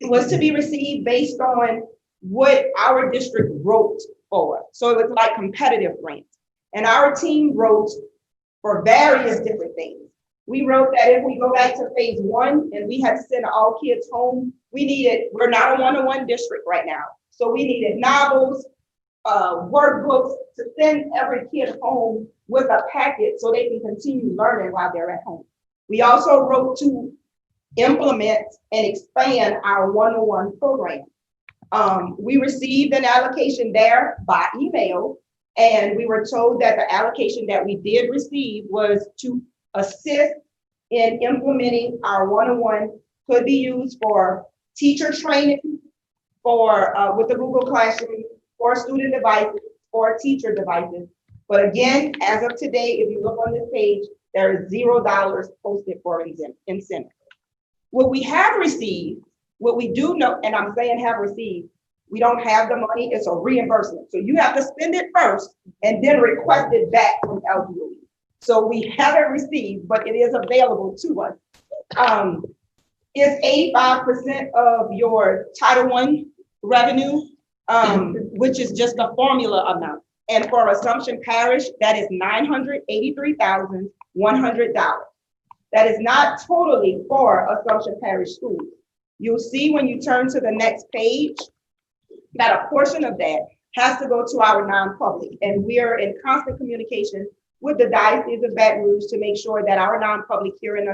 [SPEAKER 7] was to be received based on what our district wrote for. So it was like competitive grants. And our team wrote for various different things. We wrote that if we go back to phase 1 and we had to send all kids home, we're not a one-on-one district right now. So we needed novels, workbooks to send every kid home with a packet so they can continue learning while they're at home. We also wrote to implement and expand our one-on-one program. We received an allocation there by email, and we were told that the allocation that we did receive was to assist in implementing our one-on-one, could be used for teacher training, for with the Google Classroom, for student devices, for teacher devices. But again, as of today, if you look on this page, there is $0 posted for incentive. What we have received, what we do know, and I'm saying have received, we don't have the money, it's a reimbursement. So you have to spend it first and then request it back from LDOE. So we haven't received, but it is available to us. It's 85% of your Title I revenue, which is just a formula amount. And for Assumption Parish, that is $983,100. That is not totally for Assumption Parish schools. You'll see when you turn to the next page that a portion of that has to go to our non-public. And we are in constant communication with the Diocese of Baton Rouge to make sure that our non-public here in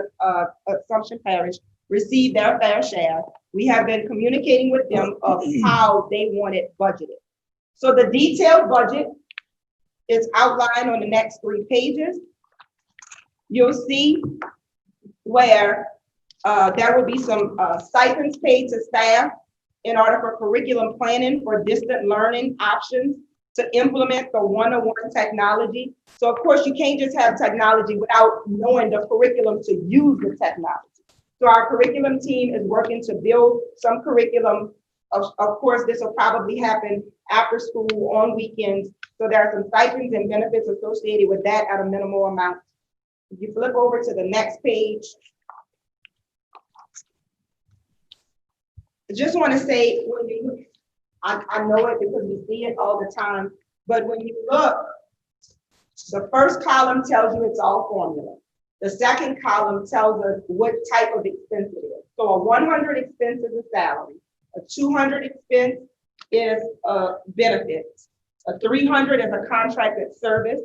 [SPEAKER 7] Assumption Parish receive their fair share. We have been communicating with them of how they want it budgeted. So the detailed budget is outlined on the next 3 pages. You'll see where there will be some stipends paid to staff in order for curriculum planning for distant learning options to implement the one-on-one technology. So of course you can't just have technology without knowing the curriculum to use the technology. So our curriculum team is working to build some curriculum. Of course, this will probably happen after school, on weekends. So there are some stipends and benefits associated with that at a minimal amount. If you flip over to the next page, I just want to say, when you look, I know it because we see it all the time, but when you look, the first column tells you it's all formula. The second column tells us what type of expense it is. So a 100 expense is a salary. A 200 expense is a benefits. A 300 is a contracted service.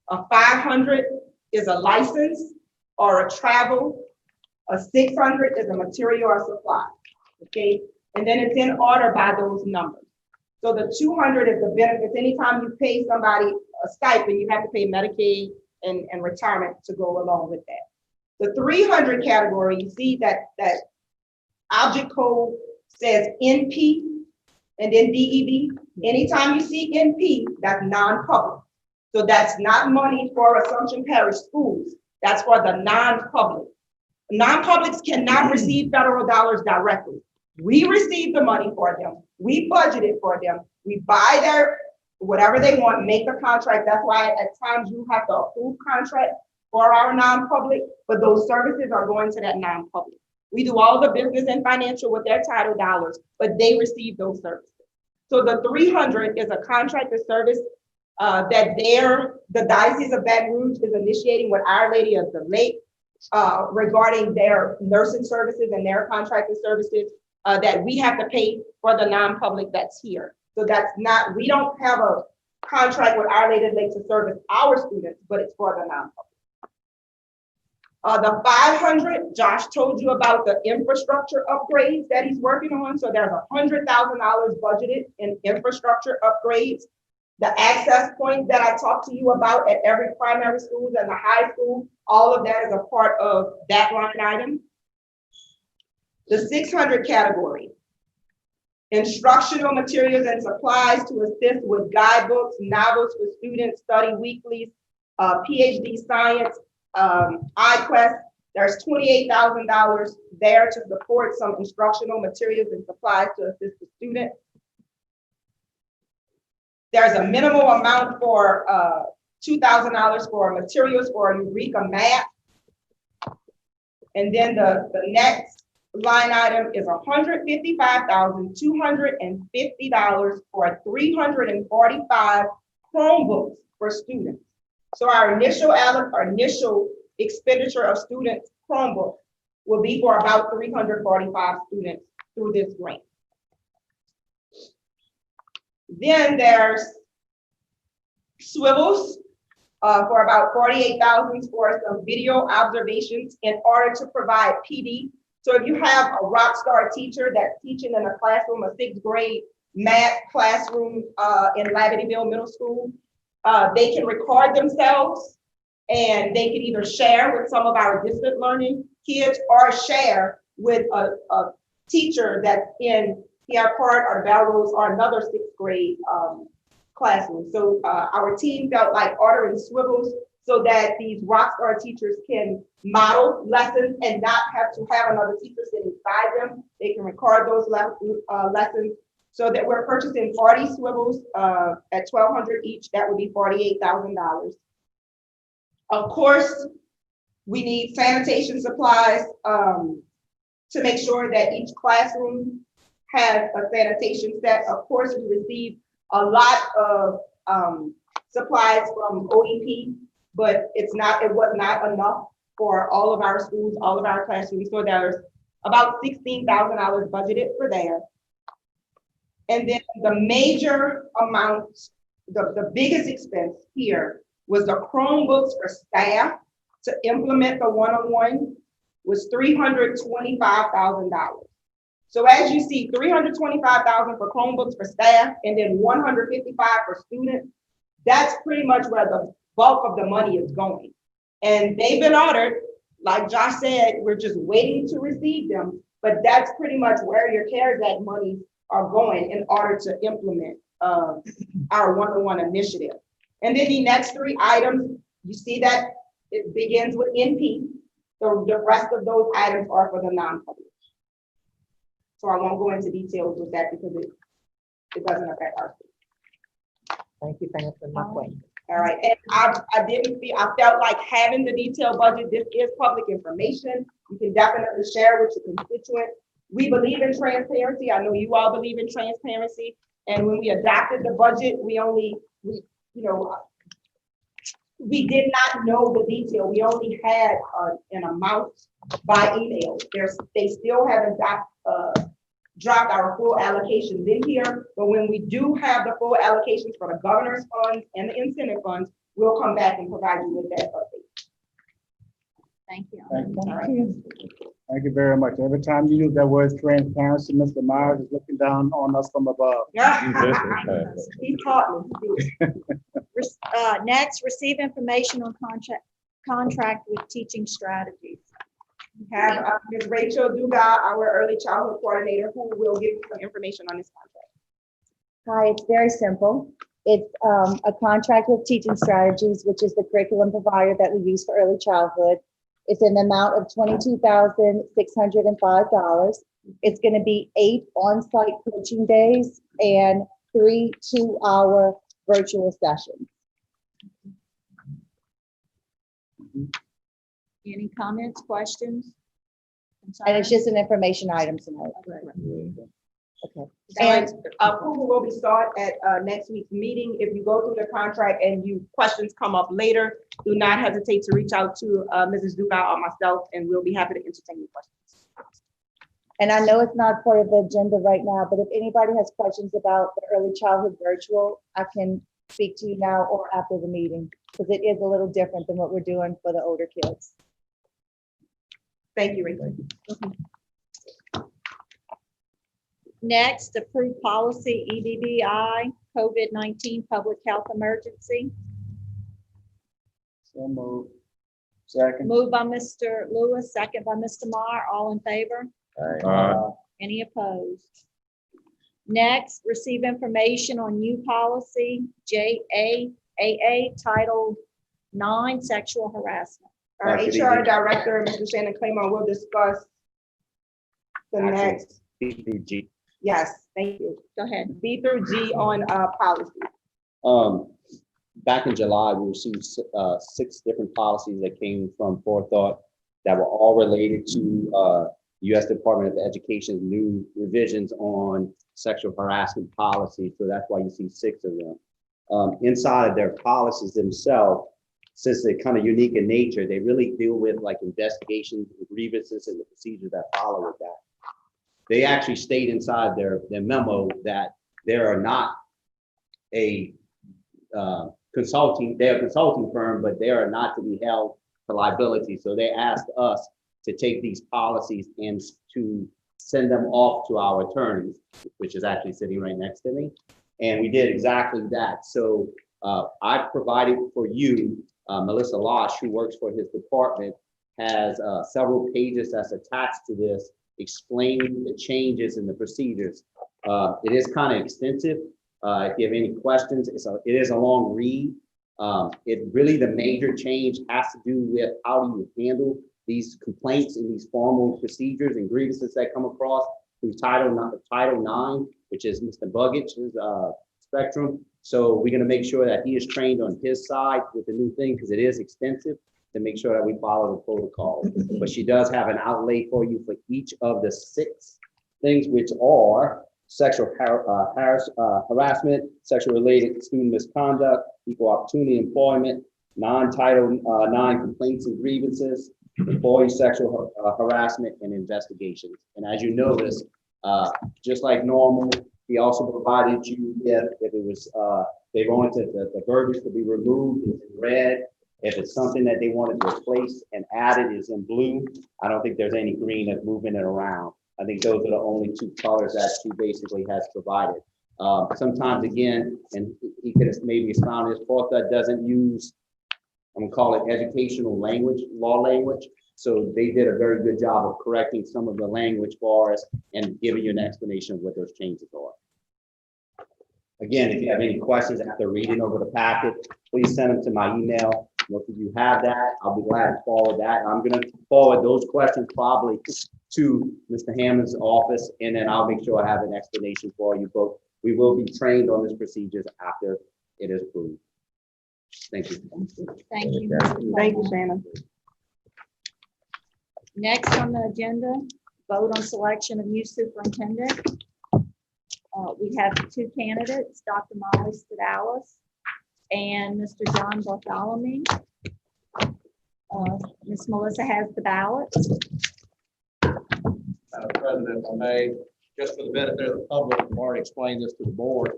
[SPEAKER 7] A 500 is a license or a travel. A 600 is a material or supply. Okay, and then it's in order by those numbers. So the 200 is the benefits. Anytime you pay somebody a stipend, you have to pay Medicaid and retirement to go along with that. The 300 category, you see that object code says NP and then DEB. Anytime you see NP, that's non-public. So that's not money for Assumption Parish schools. That's for the non-public. Non-publics cannot receive federal dollars directly. We receive the money for them. We budget it for them. We buy their whatever they want, make a contract. That's why at times you have to approve contract for our non-public, but those services are going to that non-public. We do all the business and financial with their title dollars, but they receive those services. So the 300 is a contracted service that the Diocese of Baton Rouge is initiating with Our Lady of the Lake regarding their nursing services and their contracted services that we have to pay for the non-public that's here. So that's not, we don't have a contract with Our Lady of the Lake to service our students, but it's for the non-public. The 500, Josh told you about the infrastructure upgrades that he's working on. So there's $100,000 budgeted in infrastructure upgrades. The access points that I talked to you about at every primary school and the high school, all of that is a part of that line item. The 600 category, instructional materials and supplies to assist with guidebooks, novels for students, study weeklies, PhD science, iQuest. There's $28,000 there to support some instructional materials and supplies to assist the student. There's a minimal amount for $2,000 for materials for Eureka Math. And then the next line item is $155,250 for 345 Chromebooks for students. So our initial expenditure of students' Chromebook will be for about 345 students through this grant. Then there's swivels for about 48,000 for some video observations in order to provide PD. So if you have a rock star teacher that's teaching in a classroom, a 6th grade math classroom in Lavityville Middle School, they can record themselves and they can either share with some of our distant learning kids or share with a teacher that's in Pierre Part or Belrose or another 6th grade classroom. So our team felt like ordering swivels so that these rockstar teachers can model lessons and not have to have another teacher sitting beside them. They can record those lessons. So that we're purchasing 40 swivels at $1,200 each. That would be $48,000. Of course, we need sanitation supplies to make sure that each classroom has a sanitation set. Of course, we receive a lot of supplies from OEP, but it was not enough for all of our schools, all of our classrooms. So there's about $16,000 budgeted for there. And then the major amount, the biggest expense here was the Chromebooks for staff to implement the one-on-one was $325,000. So as you see, $325,000 for Chromebooks for staff and then $155,000 for students. That's pretty much where the bulk of the money is going. And they've been ordered, like Josh said, we're just waiting to receive them, but that's pretty much where your CARES Act money are going in order to implement our one-on-one initiative. And then the next 3 items, you see that it begins with NP. So the rest of those items are for the non-public. So I won't go into details with that because it doesn't affect our students.
[SPEAKER 3] Thank you for answering my question.
[SPEAKER 7] All right, and I felt like having the detailed budget, this is public information. You can definitely share with your constituents. We believe in transparency. I know you all believe in transparency. And when we adopted the budget, we did not know the detail. We only had an amount by email. They still haven't dropped our full allocations in here, but when we do have the full allocations for the governor's funds and the incentive funds, we'll come back and provide you with that update.
[SPEAKER 2] Thank you.
[SPEAKER 4] Thank you.
[SPEAKER 3] Thank you.
[SPEAKER 4] Thank you very much. Every time you use that word transparency, Mr. Myers is looking down on us from above.
[SPEAKER 7] He taught me.
[SPEAKER 2] Next, receive information on contract with teaching strategies.
[SPEAKER 7] We have Ms. Rachel Duga, our early childhood coordinator, who will give you some information on this contract.
[SPEAKER 11] Hi, it's very simple. It's a contract with Teaching Strategies, which is the curriculum provider that we use for early childhood. It's an amount of $22,605. It's going to be 8 on-site coaching days and 3 2-hour virtual sessions.
[SPEAKER 2] Any comments, questions?
[SPEAKER 11] And it's just an information item tonight.
[SPEAKER 2] Okay.
[SPEAKER 7] And approval will be sought at next week's meeting. If you go through the contract and questions come up later, do not hesitate to reach out to Mrs. Duga or myself, and we'll be happy to entertain your questions.
[SPEAKER 11] And I know it's not part of the agenda right now, but if anybody has questions about the early childhood virtual, I can speak to you now or after the meeting, because it is a little different than what we're doing for the older kids.
[SPEAKER 7] Thank you, Rachel.
[SPEAKER 2] Next, approve policy EBBI, COVID-19 public health emergency.
[SPEAKER 4] So moved. Second.
[SPEAKER 2] Moved by Mr. Lewis, second by Mr. Meyer. All in favor? Any opposed? Next, receive information on new policy JAAA Title 9 sexual harassment.
[SPEAKER 7] Our HR director, Mr. Shannon Claymore, will discuss the next.
[SPEAKER 12] B.
[SPEAKER 7] Yes, thank you.
[SPEAKER 2] Go ahead.
[SPEAKER 7] B through G on policy.
[SPEAKER 12] Back in July, we received 6 different policies that came from Forethought. that were all related to U.S. Department of Education's new revisions on sexual harassment policy. So that's why you see 6 of them. Inside of their policies themselves, since they're kind of unique in nature, they really deal with like investigations, grievances, and the procedures that follow with that. They actually state inside their memo that there are not a they're a consulting firm, but they are not to be held to liability. So they asked us to take these policies and to send them off to our attorneys, which is actually sitting right next to me. And we did exactly that. So I provided for you, Melissa Losh, who works for his department, has several pages that's attached to this explaining the changes in the procedures. It is kind of extensive. If you have any questions, it is a long read. It really, the major change has to do with how do you handle these complaints and these formal procedures and grievances that come across through Title IX, which is Mr. Buggich's spectrum. So we're gonna make sure that he is trained on his side with the new thing, because it is extensive, to make sure that we follow the protocol. But she does have an outlay for you for each of the 6 things, which are sexual harassment, sexual related student misconduct, equal opportunity employment, non-Title IX complaints and grievances, employee sexual harassment, and investigations. And as you notice, just like normal, he also provided you if it was, they wanted the verbiage to be removed, it's in red. If it's something that they wanted to replace and added is in blue. I don't think there's any green that's moving it around. I think those are the only 2 colors that she basically has provided. Sometimes again, and he could have maybe expounded his thought, that doesn't use, I'm gonna call it educational language, law language. So they did a very good job of correcting some of the language for us and giving you an explanation of what those changes are. Again, if you have any questions after reading over the packet, please send them to my email. Most of you have that. I'll be glad to forward that. I'm going to forward those questions probably to Mr. Hammond's office, and then I'll make sure I have an explanation for you both. We will be trained on this procedures after it is approved. Thank you.
[SPEAKER 2] Thank you.
[SPEAKER 7] Thank you, Shannon.
[SPEAKER 2] Next on the agenda, vote on selection of new superintendent. We have 2 candidates, Dr. Molly Stadalis and Mr. John Bartholomew. Ms. Melissa has the ballots.
[SPEAKER 1] Madam President, if I may, just for the benefit of the public, I've already explained this to the board.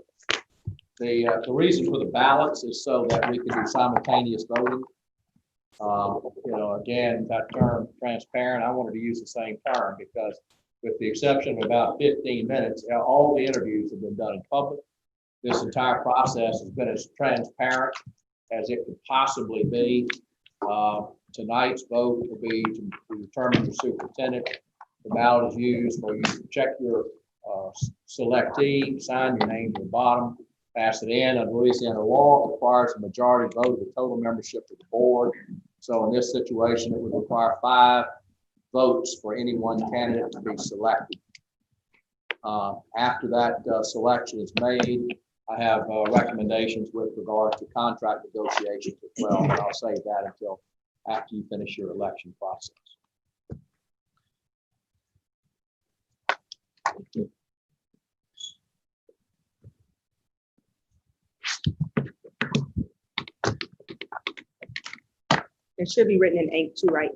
[SPEAKER 1] The reason for the ballots is so that we can do simultaneous voting. Again, that term transparent, I wanted to use the same term because with the exception of about 15 minutes, all the interviews have been done in public. This entire process has been as transparent as it could possibly be. Tonight's vote will be to determine your superintendent. The ballot is used for you to check your selectee, sign your name to the bottom, pass it in. Under Louisiana law, it requires a majority vote of the total membership of the board. So in this situation, it would require 5 votes for any one candidate to be selected. After that selection is made, I have recommendations with regard to contract negotiations as well, and I'll save that until after you finish your election process.
[SPEAKER 7] It should be written in ink too, right?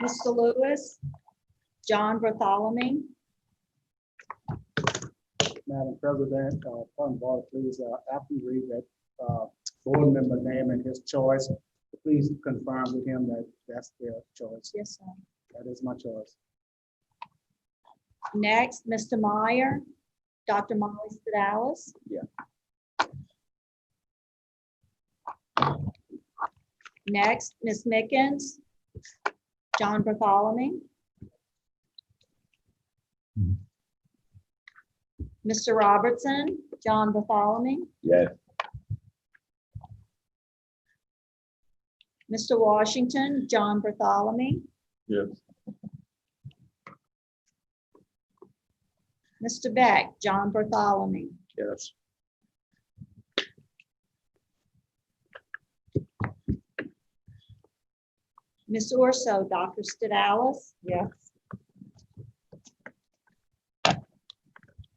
[SPEAKER 2] Mr. Lewis, John Bartholomew.
[SPEAKER 4] Madam President, point of order, please, after you read that board member name and his choice, please confirm with him that that's their choice.
[SPEAKER 2] Yes, sir.
[SPEAKER 4] That is my choice.
[SPEAKER 2] Next, Mr. Meyer, Dr. Molly Stadalis.
[SPEAKER 4] Yeah.
[SPEAKER 2] Next, Ms. Mickens, John Bartholomew. Mr. Robertson, John Bartholomew.
[SPEAKER 5] Yes.
[SPEAKER 2] Mr. Washington, John Bartholomew.
[SPEAKER 5] Yes.
[SPEAKER 2] Mr. Beck, John Bartholomew.
[SPEAKER 1] Yes.
[SPEAKER 2] Ms. Urso, Dr. Stidalis.
[SPEAKER 3] Yes.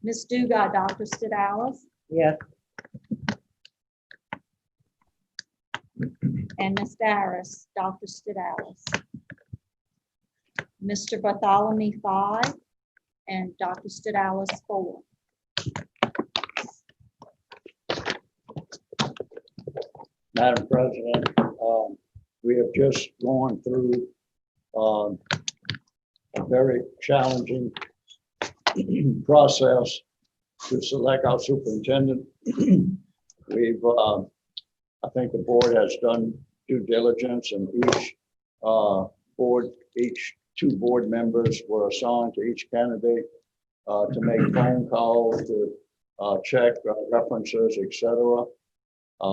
[SPEAKER 2] Ms. Dugas, Dr. Stidalis.
[SPEAKER 3] Yes.
[SPEAKER 2] And Ms. Darris, Dr. Stidalis. Mr. Bartholomew, 5, and Dr. Stidalis, 4.
[SPEAKER 4] Madam President, we have just gone through a very challenging process to select our superintendent. We've, I think the board has done due diligence, and each 2 board members were assigned to each candidate to make phone calls, to check references, etc.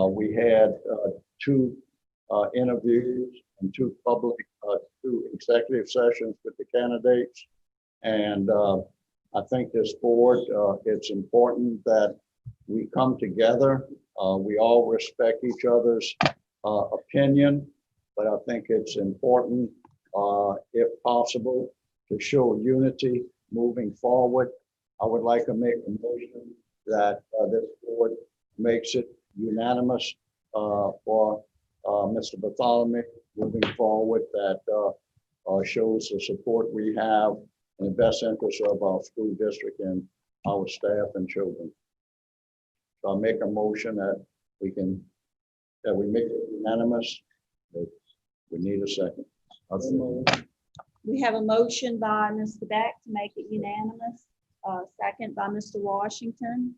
[SPEAKER 4] We had 2 interviews and 2 executive sessions with the candidates. And I think this board, it's important that we come together. We all respect each other's opinion, but I think it's important, if possible, to show unity moving forward. I would like to make a motion that this board makes it unanimous for Mr. Bartholomew moving forward, that shows the support we have in the best interest of our school district and our staff and children. So I'll make a motion that we make it unanimous. But we need a second.
[SPEAKER 2] We have a motion by Mr. Beck to make it unanimous, second by Mr. Washington.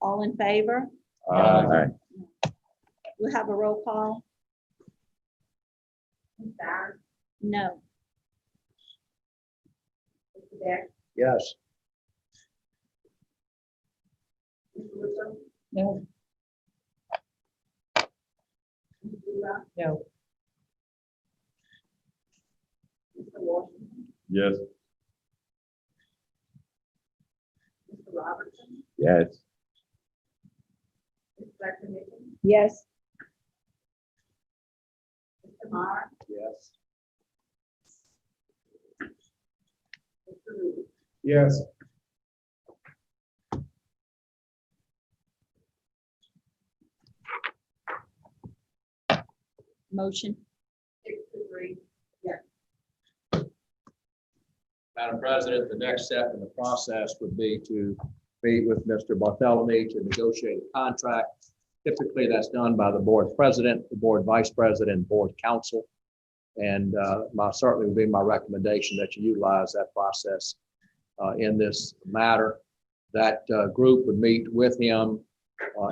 [SPEAKER 2] All in favor?
[SPEAKER 5] Aye.
[SPEAKER 2] We'll have a roll call. No.
[SPEAKER 4] Yes.
[SPEAKER 3] No. No.
[SPEAKER 5] Yes. Yes.
[SPEAKER 9] Yes.
[SPEAKER 4] Yes. Yes.
[SPEAKER 2] Motion.
[SPEAKER 1] Madam President, the next step in the process would be to meet with Mr. Bartholomew to negotiate a contract. Typically, that's done by the board president, the board vice president, board council. And certainly would be my recommendation that you utilize that process in this matter. That group would meet with him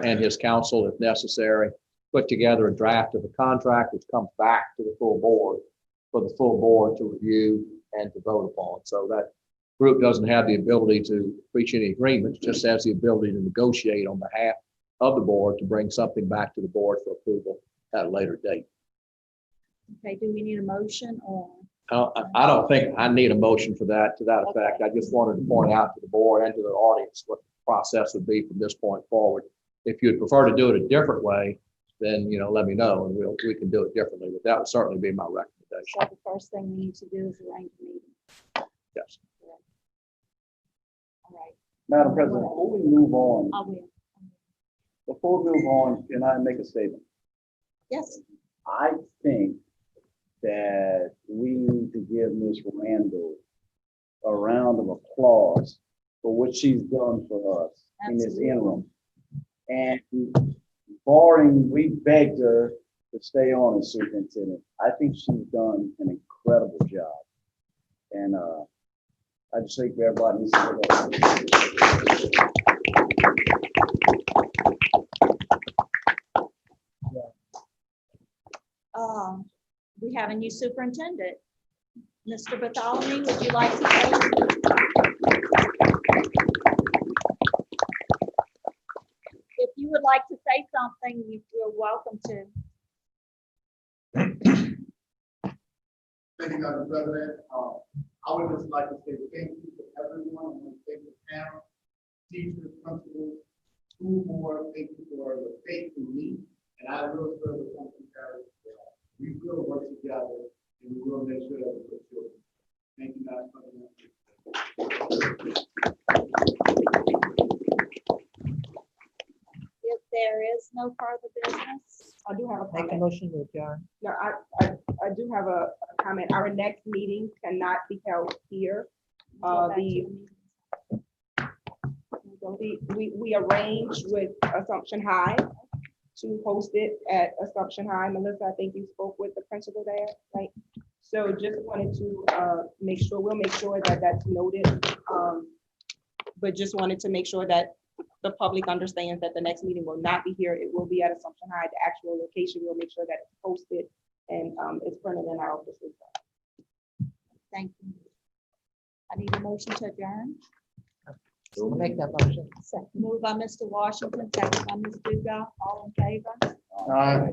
[SPEAKER 1] and his counsel if necessary, put together a draft of the contract, which comes back to the full board for the full board to review and to vote upon. So that group doesn't have the ability to reach any agreements, just has the ability to negotiate on behalf of the board to bring something back to the board for approval at a later date.
[SPEAKER 2] Okay, do we need a motion or?
[SPEAKER 1] I don't think I need a motion for that, to that effect. I just wanted to point out to the board and to the audience what the process would be from this point forward. If you'd prefer to do it a different way, then, let me know and we can do it differently, but that would certainly be my recommendation.
[SPEAKER 2] So the first thing we need to do is arrange a meeting.
[SPEAKER 1] Yes.
[SPEAKER 2] All right,
[SPEAKER 4] Madam President, before we move on,
[SPEAKER 2] I will.
[SPEAKER 4] can I make a statement?
[SPEAKER 2] Yes.
[SPEAKER 4] I think that we need to give Ms. Randall a round of applause for what she's done for us in this
[SPEAKER 2] Absolutely.
[SPEAKER 4] interim. And barring, we begged her to stay on as superintendent. I think she's done an incredible job. And I just think everybody needs to give her
[SPEAKER 2] We have a new superintendent. Mr. Bartholomew, would you like to say? If you would like to say something, you're welcome to.
[SPEAKER 6] Thank you, Madam President. I would just like to say thank you to everyone. I want to thank the parents, teachers, principals, school board. Thank you for your faith in me. And I really feel the something that we will work together and we will make sure that we put children. Thank you, Madam President.
[SPEAKER 2] If there is no further business,
[SPEAKER 7] I do have a
[SPEAKER 3] Make a
[SPEAKER 7] comment.
[SPEAKER 3] motion to adjourn.
[SPEAKER 7] No, I do have a comment. Our next meeting cannot be held here.
[SPEAKER 2] go back to
[SPEAKER 7] The,
[SPEAKER 2] the meeting.
[SPEAKER 7] we arranged with Assumption High to host it at Assumption High. Melissa, I think you spoke with the principal there, right? So just wanted to make sure, we'll make sure that that's noted. But just wanted to make sure that the public understands that the next meeting will not be here. It will be at Assumption High, the actual location. We'll make sure that it's posted and it's printed in our offices.
[SPEAKER 2] Thank you. I need a motion to adjourn.
[SPEAKER 3] I'll make that motion.
[SPEAKER 2] Moved by Mr. Washington, second by Ms. Dugas, all in favor?
[SPEAKER 6] All right.